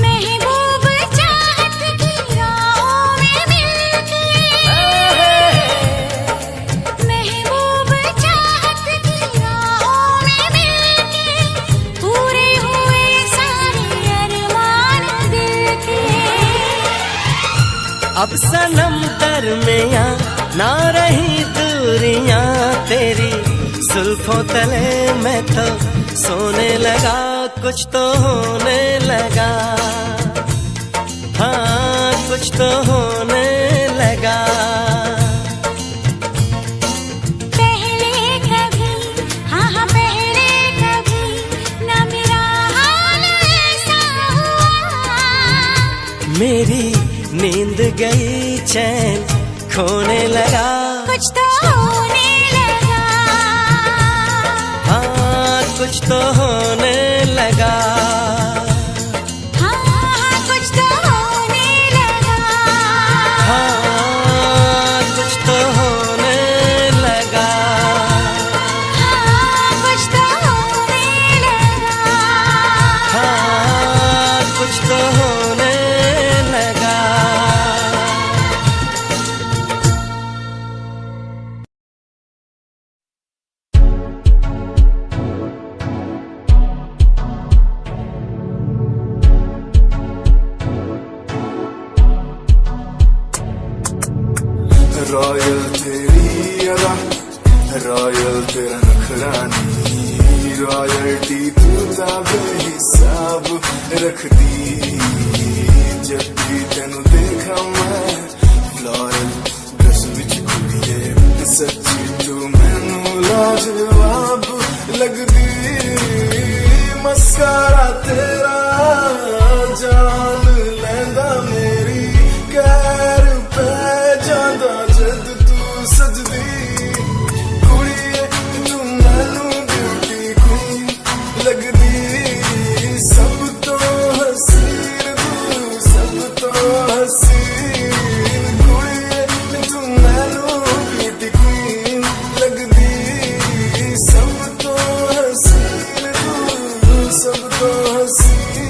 महबूब चाहत की राहों में मिलके, महबूब चाहत की राहों में मिलके, पूरे हुए सारे अरमान दिल के। अब सनम दरमियां ना रही दूरियां तेरी, जुल्फों तले मैं तो सोने लगा, कुछ तो होने लगा, हाँ कुछ तो होने लगा। पहले कभी, हाँ हाँ पहले कभी ना मेरा हाल ऐसा हुआ। मेरी नींद गई, चैन खोने लगा, कुछ तो होने लगा, हाँ कुछ तो होने लगा, हाँ कुछ तो होने लगा, हाँ कुछ तो होने लगा, हाँ कुछ तो होने लगा। हाँ कुछ तो होने लगा। रॉयल तेरी अदा, रॉयल तेरा नखरानी, रॉयल्टी तू दा बेहिसाब रखदी। जब भी तेनू देखा मैं फ्लोरल ड्रेस विच कुड़िए, सच्ची तू मैनू लाजवाब लगदी। मस्कारा तेरा जान लैंदा मेरी, कैर पै जांदा जद तू सजदी। कुड़िए तू मैनू ब्यूटी क्वीन लगदी, सब तो हसीन तू, सब तो हसीन। कुड़िए तू मैनू ब्यूटी क्वीन लगदी, सब तो हसीन तू, सब तो हसीन।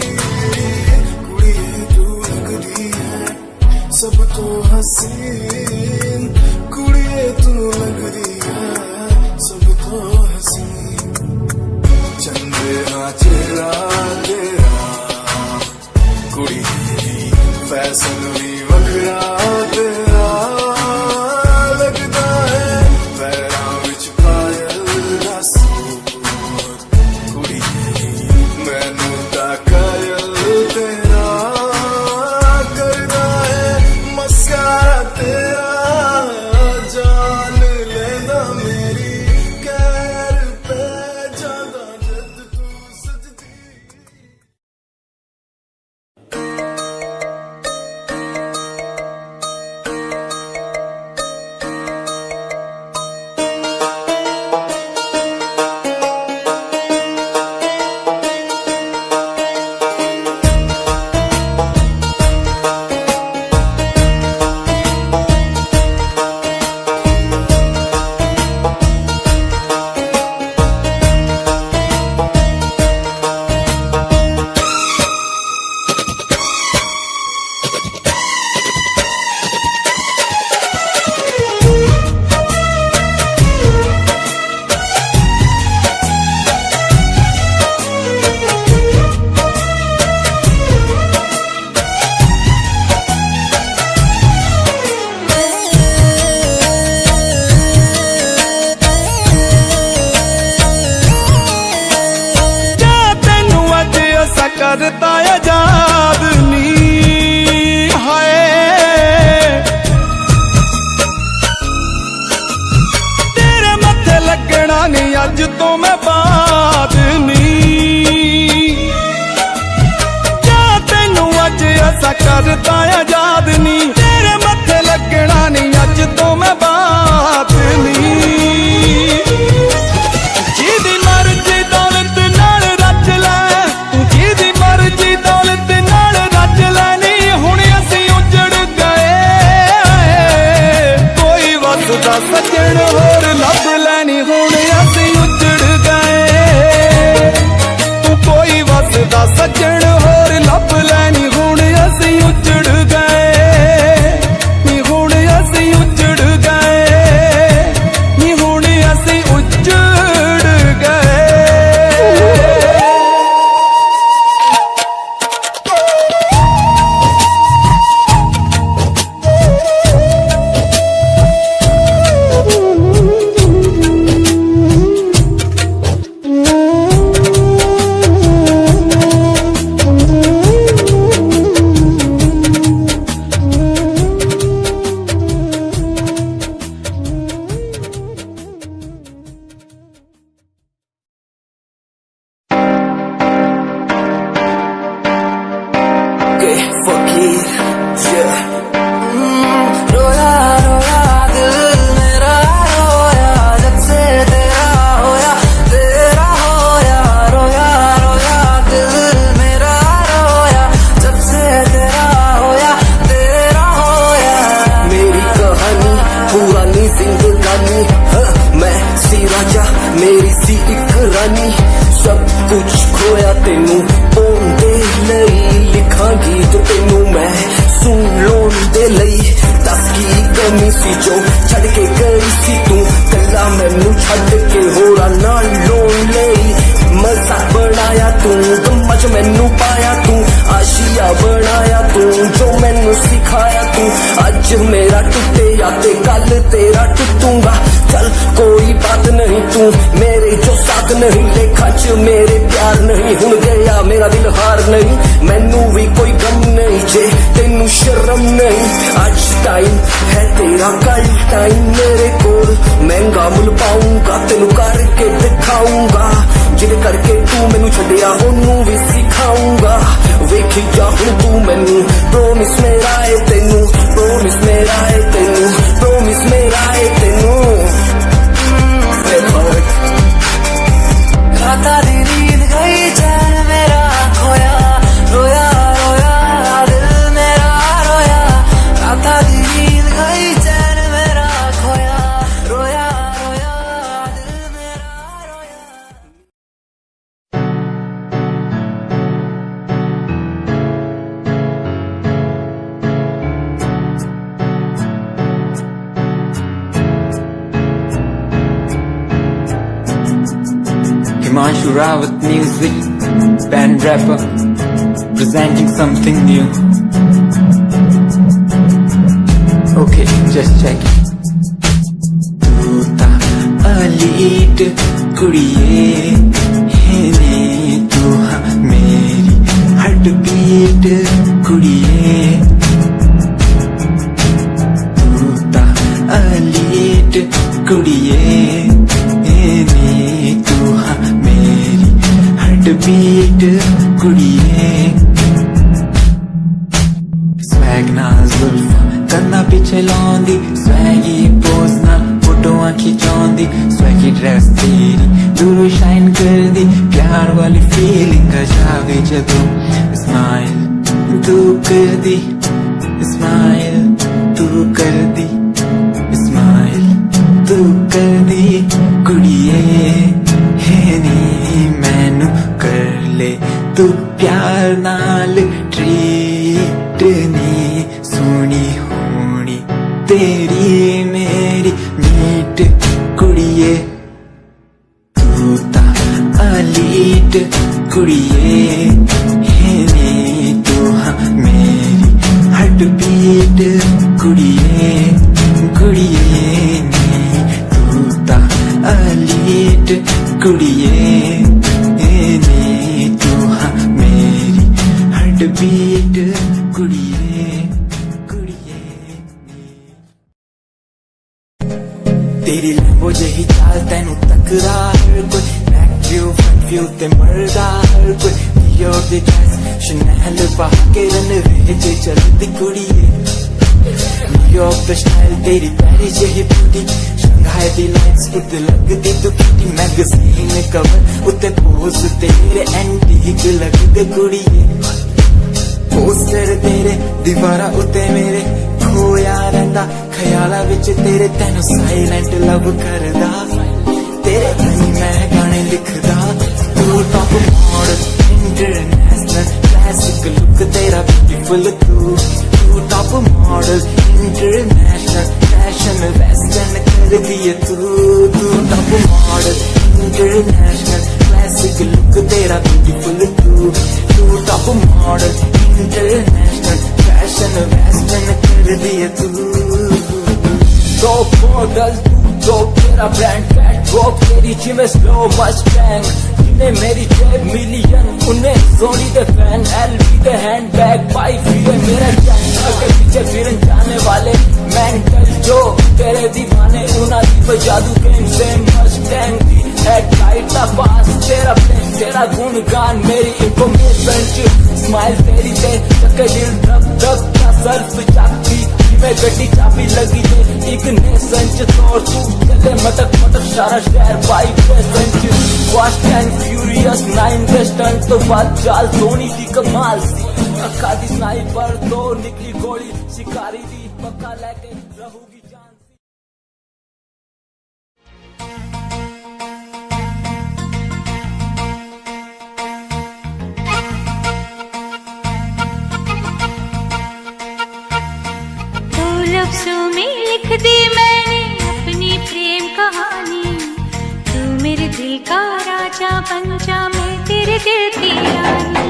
ऐसा करता आजाद नी हाय तेरे मत्थे लगना नहीं अज तो मैं बात नी क्या तेनू अज ऐसा करता आजाद नी तेरे मत्थे लगना नहीं अज तो मैं बात नी जिदी मर्जी दौलत नाल रच लै तू जिदी मर्जी दौलत नाल रच लैनी हुण असीं उजड़ गए कोई वसदा सजण होर लभ लैनी हुण असीं उजड़ गए तू कोई वसदा सजण होर लभ लैनी हुण असीं उजड़ गए नी हुण असीं उजड़ गए नी हुण असीं उजड़ गए रोया रोया दिल मेरा रोया जब से तेरा होया रोया रोया दिल मेरा रोया जब से तेरा होया मेरी कहानी पुरानी जिंदगानी मैं सी राजा मेरी सी एक रानी सब कुछ खोया तेनू पाउण दे लई लिखांगी तो तेनू मैं सुन लोन दे लई दस की कमी सी जो छड़ के गई सी तू कला मैनू छड़ के होरा नाल लोन लई मजा बनाया तू गम्मा च मैनू पाया तू आशिया बनाया तू जो मैनू सिखाया तू अज मेरा टुटे या ते कल तेरा टुटूंगा चल कोई बात नहीं तू मेरे जो साथ नहीं लेखा च मेरे प्यार नहीं हुण गया मेरा दिल हार नहीं मैनू भी कोई गम नहीं जे तेनू शर्म नहीं आज टाइम है तेरा कल टाइम मेरे कोल महंगा मुल पाऊंगा तेनू करके दिखाऊंगा जिद करके तू मैनू छड्डिया ओनू भी सिखाऊंगा वेखी जा हुण तू मैनू प्रोमिस मेरा है तेनू प्रोमिस मेरा है तेनू प्रोमिस मेरा है तेनू खाता दी नींद गई चैन मेरा खोया रोया रोया दिल मेरा रोया खाता दी नींद गई चैन मेरा खोया रोया रोया दिल मेरा रोया Himanshu Rawat music, band rapper, presenting something new. Okay, just check it. तू ता अलीट कुड़िए है नी तू हाँ मेरी हार्ट बीट कुड़िए तू ता अलीट कुड़िए है नी तू हाँ मेरी हार्ट बीट कुड़िए स्वैग नाल जुल्फां कंधा पिछे लाउंदी स्वैगी पोज नाल फोटोआं खिचाउंदी स्वैगी ड्रेस तेरी दूरों शाइन करदी प्यार वाली फीलिंग आ जावे जदों स्माइल तू करदी स्माइल तू करदी स्माइल तू करदी कुड़िए है नी मैनू कर ले तू प्यार नाल ट्रीट नी सोनी होनी तेरी मेरी मीट कुड़िए तू ता अलीट कुड़िए है नी तू हाँ मेरी हार्ट बीट कुड़िए कुड़िए नी तू ता अलीट कुड़िए नी तू हाँ मेरी beat कुड़िए कुड़िए तेरी लंबो जही चाल तेनू तकदा हर कोई बैक व्यू फ्रंट व्यू ते मरदा हर कोई Yo the dress Chanel पा के रनवे च चलदी कुड़िए न्यूयॉर्क दा स्टाइल तेरी पैरी जही ब्यूटी शंघाई दी लाइट्स उत्ते लगदी तू किटी मैगजीन कवर उत्ते पोज तेरे एंटीक लगदे कुड़िए पोस्टर तेरे दीवारा उत्ते मेरे खोया रहिंदा ख्याला विच तेरे तैनू साइलेंट लव करदा तेरे लिए मैं गाने लिखदा तू top model international classic look तेरा ब्यूटीफुल तू top model international fashion western कर दिए तू top model international classic look तेरा ब्यूटीफुल तू top model international fashion western कर दिए तू दो मॉडल तो तेरा ब्रांड कैट वॉक तेरी जिम स्लो मस्टैंग जिन्हें मेरी जेब मिलियन उन्हें सोनी दे फैन एलवी दे हैंडबैग बाई फिर मेरा गैंग के पीछे फिरन जाने वाले मेंटल जो तेरे दीवाने उना दी जादू गेम सेम मस्टैंग दी हेडलाइट दा पास तेरा प्लेन तेरा गुणगान मेरी इंफॉर्मेशन स्माइल तेरी ते चक्के दिल धक धक का सर्फ चाबी मैं गड्डी चाबी लगी है एक ने संच तौर तू चले मटक मटक सारा शहर बाइक पे संच फास्ट एंड फ्यूरियस 9 वेस्टर्न तो बात चाल धोनी की कमाल सी अक्का दी स्नाइपर तो निकली गोली शिकारी दी पक्का लेके रहूगी जान लफ्जों में लिख दी मैंने अपनी प्रेम कहानी तू मेरे दिल का राजा बन जा मैं तेरे दिल की रानी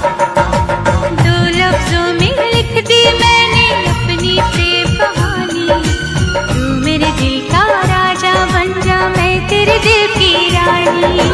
दो लफ्जों में लिख दी मैंने अपनी प्रेम कहानी तू मेरे दिल का राजा बन जा मैं तेरे दिल की रानी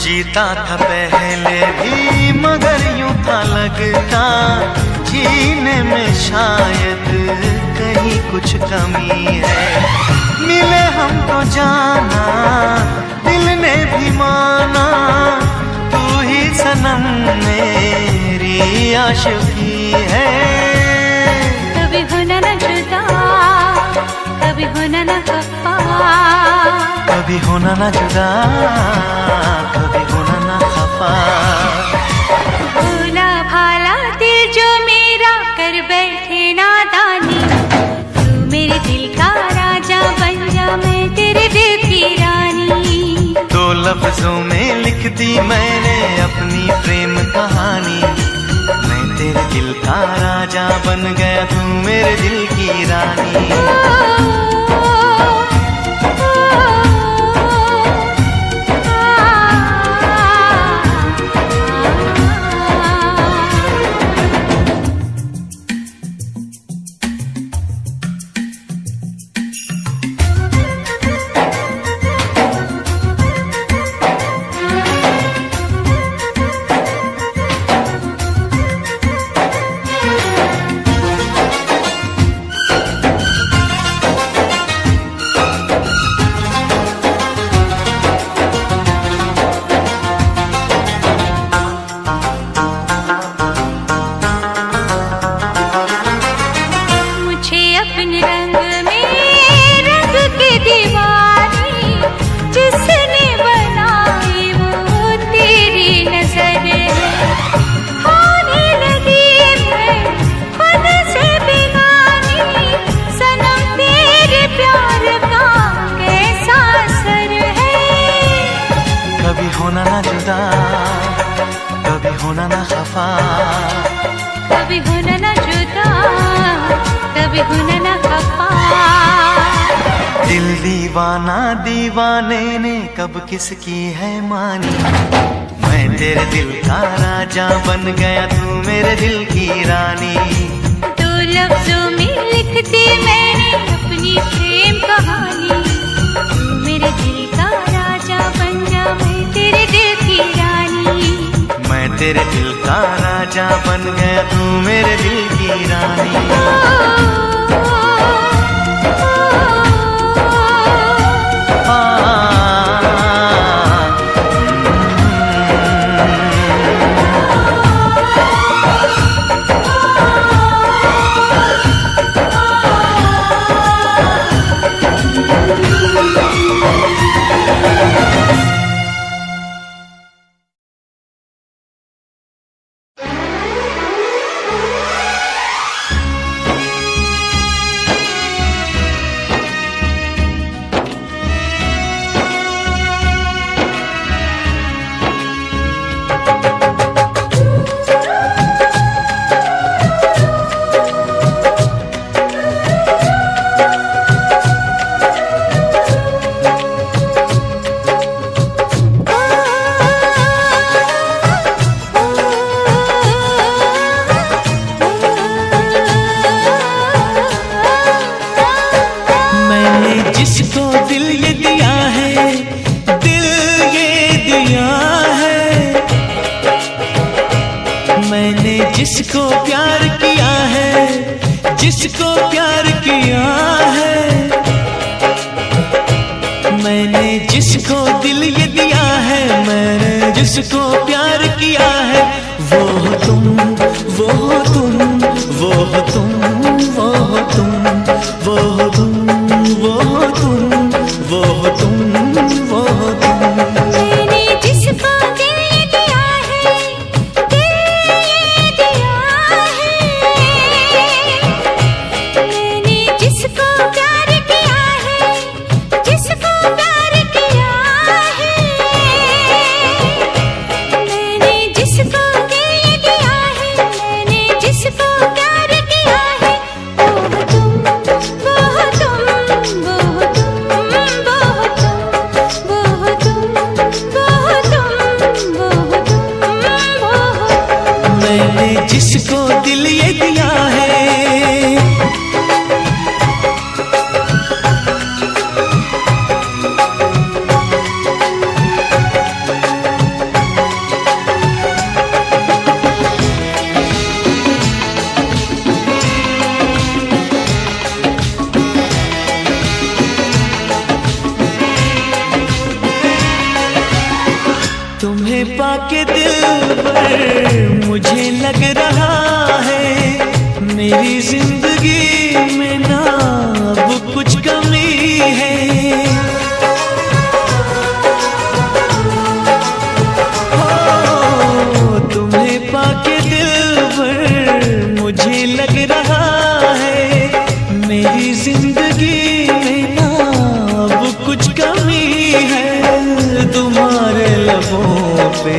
जीता था पहले भी मगर यूं था लगता जीने में शायद कहीं कुछ कमी है मिले हमको जाना दिल ने भी माना तू ही सनम मेरी आशिकी है कभी होना न जुदा कभी होना न खफा कभी होना ना जुदा कभी होना ना खफा भोला भाला दिल जो मेरा कर बैठे नादानी तू मेरे दिल का राजा बन जा मैं तेरे दिल की रानी दो लफ्जों में लिख दी मैंने अपनी प्रेम कहानी मैं तेरे दिल का राजा बन गया तू मेरे दिल की रानी ना जुदा, कभी होना ना खफा, कभी होना ना जुदा, कभी होना ना खफा। दिल दीवाना दीवाने ने कब किसकी है मानी, मैं तेरे दिल का राजा बन गया, तू मेरे दिल की रानी। दो लफ्जों में लिखती मैंने अपनी प्रेम कहानी, तू मेरे दिल का राजा बन जा, मैं तेरे दिल की रानी। मैं तेरे दिल का राजा बन गया, तू मेरे दिल की रानी। जिसको दिल ये दिया है, दिल ये दिया है, मैंने जिसको प्यार किया है, जिसको प्यार किया है, मैंने जिसको दिल ये दिया है, मैंने जिसको प्यार किया है, वो हो तुम, वो हो तुम, वो हो तुम, वो हो तुम, वो हो तुम, वो हो तुम, वो हो तुम, वो हो तुम। मैंने जिसको दिल ये दिया है, दिल ये दिया है, मैंने जिसको प्यार किया है, जिसको प्यार किया है, मैंने जिसको दिल ये दिया है, मैंने जिसको प्यार किया है, वो तुम, वो तुम, वो मैंने जिसको दिल ये दिया है। तुम्हें पाके दिल पर मुझे लग रहा है, मेरी जिंदगी में ना अब कुछ कमी है। हो तुम्हें पाके दिल पर मुझे लग रहा है, मेरी जिंदगी में ना अब कुछ कमी है। तुम्हारे लबों पे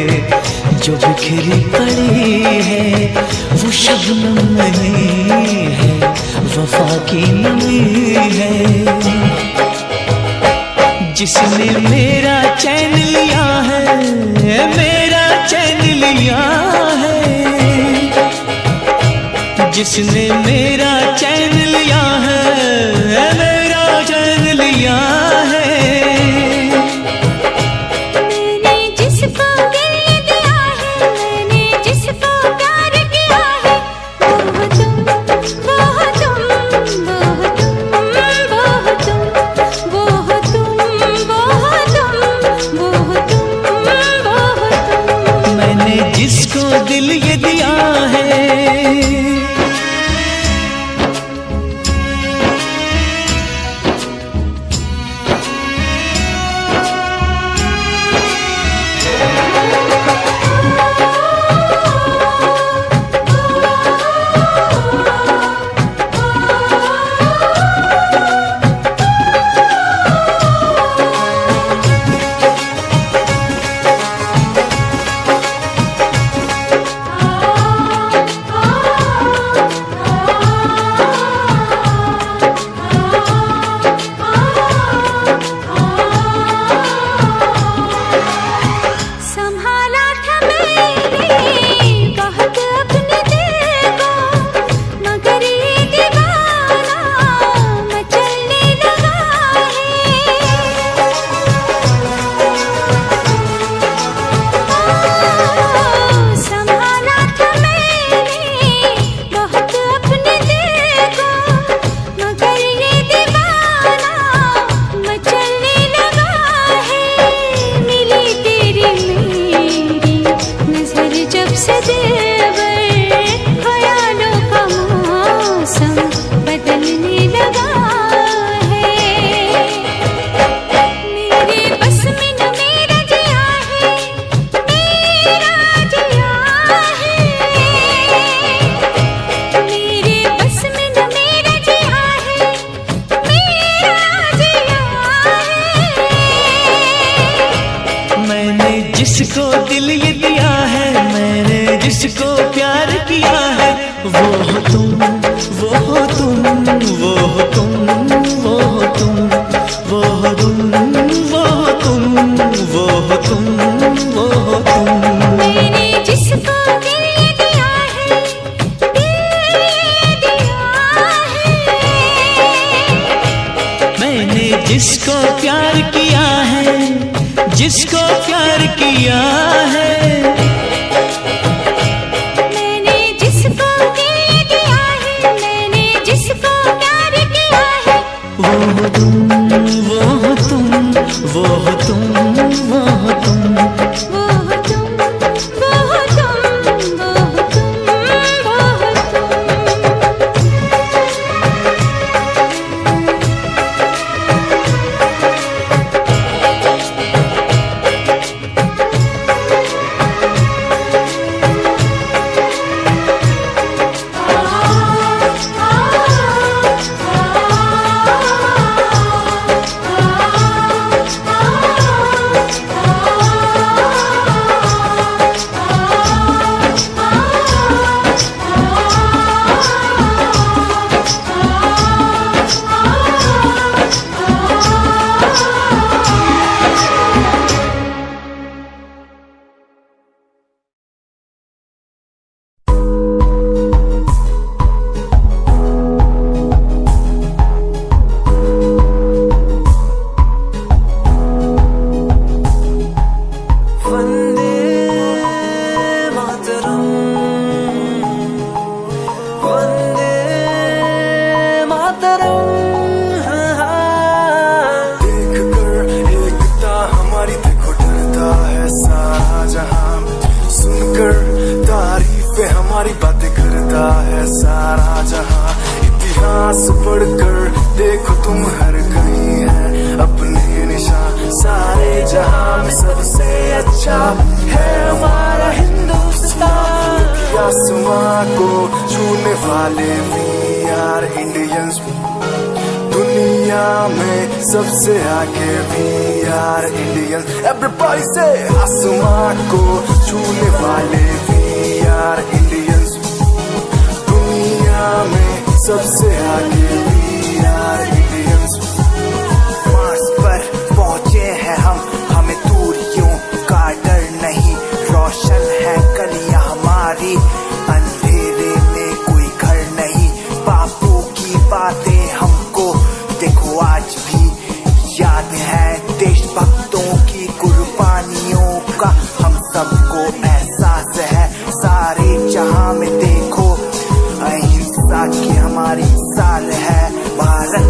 जो बिखरी पड़ी है, वो शबनम नहीं है, वफा की नमी है। जिसने मेरा चैन लिया है, मेरा चैन लिया है, जिसने मेरा चैन लिया है, मेरा चैन लिया है। जिसको दिल ये दिया है। जिसको दिल ये दिया है मैंने, जिसको प्यार किया है, वो हो तुम, वो हो तुम, वो हो तुम, वो हो तुम, वो हो तुम, वो हो तुम, वो हो तुम, वो हो तुम। मैंने जिसको दिल ये दिया है, दिल ये दिया है। मैंने जिसको प्यार किया है, जिसको प्यार किया है, मैंने जिसको दिल ये दिया है, मैंने जिसको प्यार किया है। वो हो तुम, वो हो तुम, वो हो तुम, वो हो तुम। वो हो तुम, वो हो तुम, वो हो तुम, वो हो तुम। हमारी बातें करता है सारा जहां। इतिहास पढ़कर देखो तुम हर कहीं है अपने निशान। सारे जहां में सबसे अच्छा है हमारा हिंदुस्तान। आसमां को छूने वाले वी आर इंडियंस। दुनिया में सबसे आगे वी आर इंडियंस। एवरीबॉडी से आसमां को छूने वाले वी आर इंडियंस। दुनिया में सबसे आगे वी आर इंडियंस। मार्स पर पहुंचे हैं हम, हमें दूरियों का डर नहीं। रोशन है गलियां हमारी, अंधेरे में कोई घर नहीं। बापू की बातें हमको देखो आज भी याद है। देशभक्तों की कुर्बानियों का हम सबको एहसास है। सारे जहां में देखो अहिंसा की हमारी साल है। भारत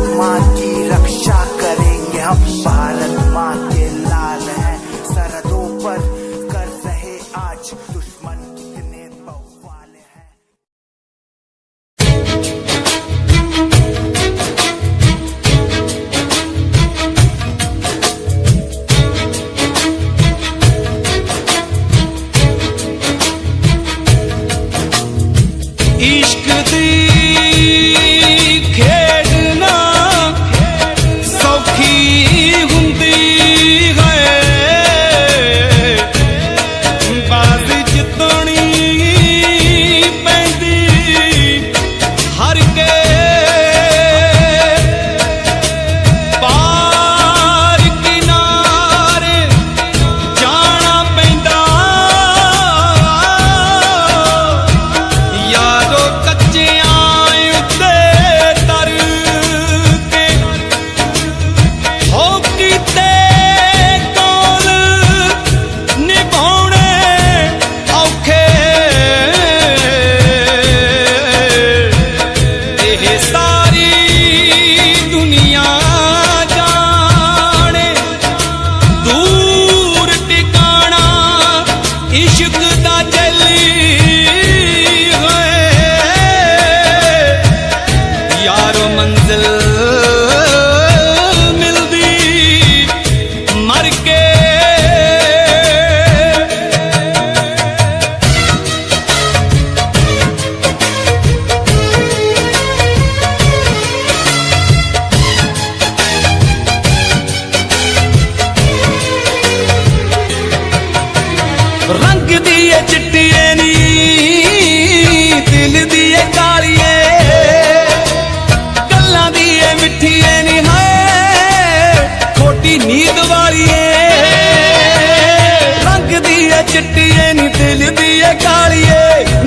चिट्टीए नी दिल दिए कालिए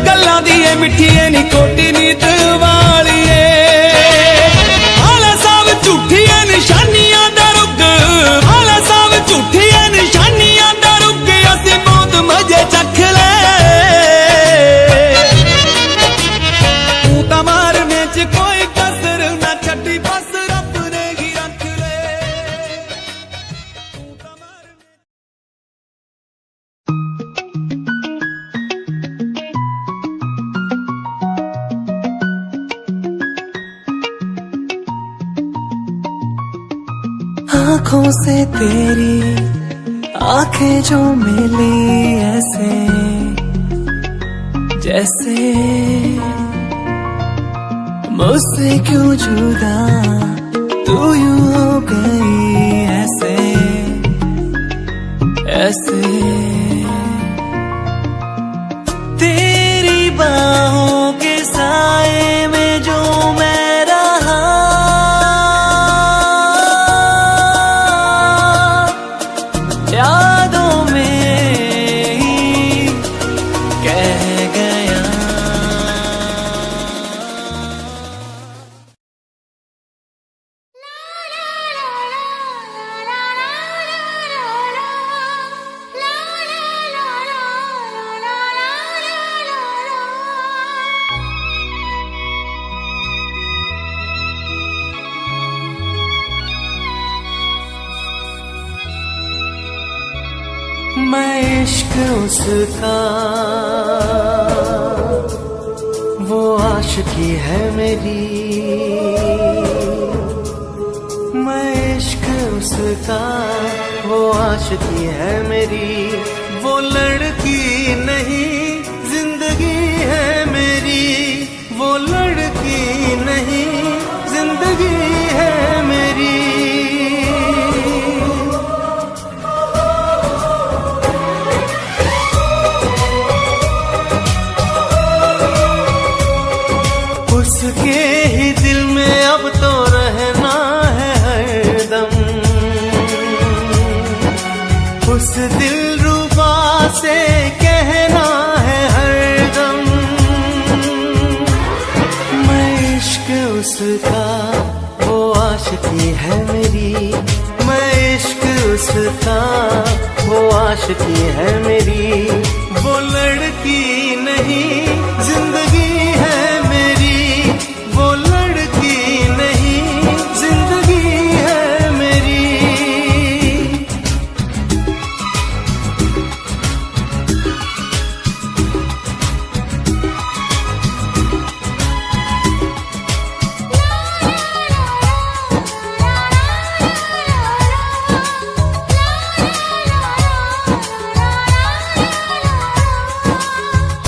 गल्लां दिए मिठिए नी खोटी नीत वालिए आला साब झूठिए निशानियां दा रुग आला साब झूठिए निशानियां दा रुग असीं बहुत मजे चख ले तू तां मारने च कोई कसर ना छड्डी बस रब ने ही रख ले तू तां मारने आँखों से तेरी आंखें जो मिली ऐसे जैसे मुझसे क्यों जुदा तू यूं हो गई ऐसे ऐसे तेरी बाहों के साए में जो मैं रहा यादों में ही कह गया मैं इश्क उसका वो आशिकी है मेरी मैं इश्क उसका वो आशिकी है मेरी वो लड़की नहीं जिंदगी है मेरी वो लड़की नहीं जिंदगी है मेरी उसके ही दिल में अब तो रहना है हरदम उस दिलरुबा से कहना है हरदम मैं इश्क उसका वो आशिकी है मेरी मैं इश्क उसका वो आशिकी है मेरी वो लड़की नहीं जिंदगी है मेरी वो लड़की नहीं जिंदगी है मेरी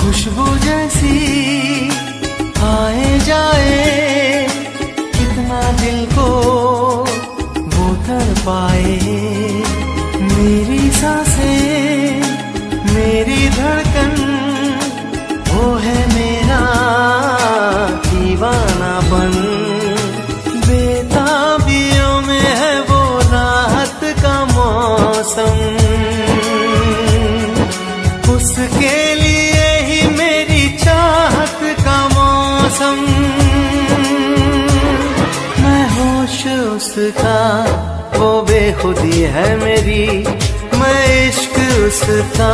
खुशबू जैसी आए जाए कितना दिल को वो तड़पाए मेरी सांसें मेरी धड़कन वो है मेरा दीवानापन बेताबियों में है वो राहत का मौसम उसके लिए ही मेरी चाहत का मौसम मैं होश उसका वो बेखुदी है मेरी मैं इश्क उसका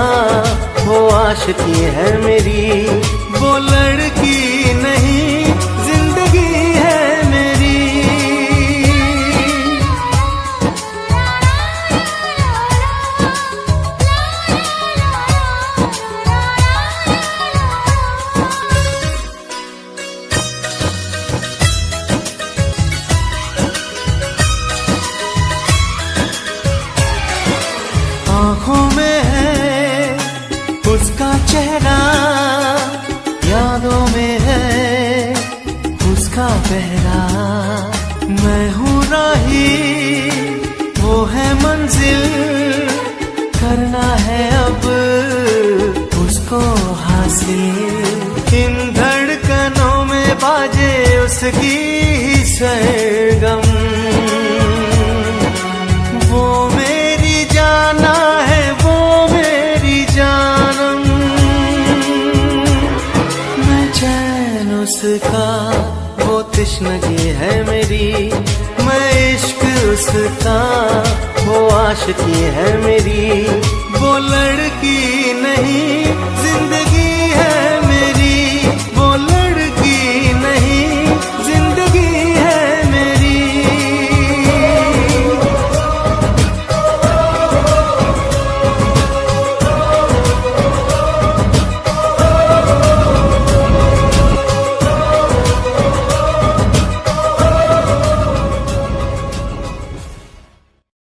वो आशिकी है मेरी वो लड़की नहीं जिंदगी है मेरी आँखों में है उसका चेहरा यादों में है उसका पहरा मैं हूँ राही वो है मंजिल करना है अब उसको हासिल इन धड़कनों में बाजे उसकी ही सरगम वो मेरी जाना है वो मेरी जान है मेरी, मैं इश्क उसका, वो आशिकी है मेरी। वो लड़की नहीं जिंदगी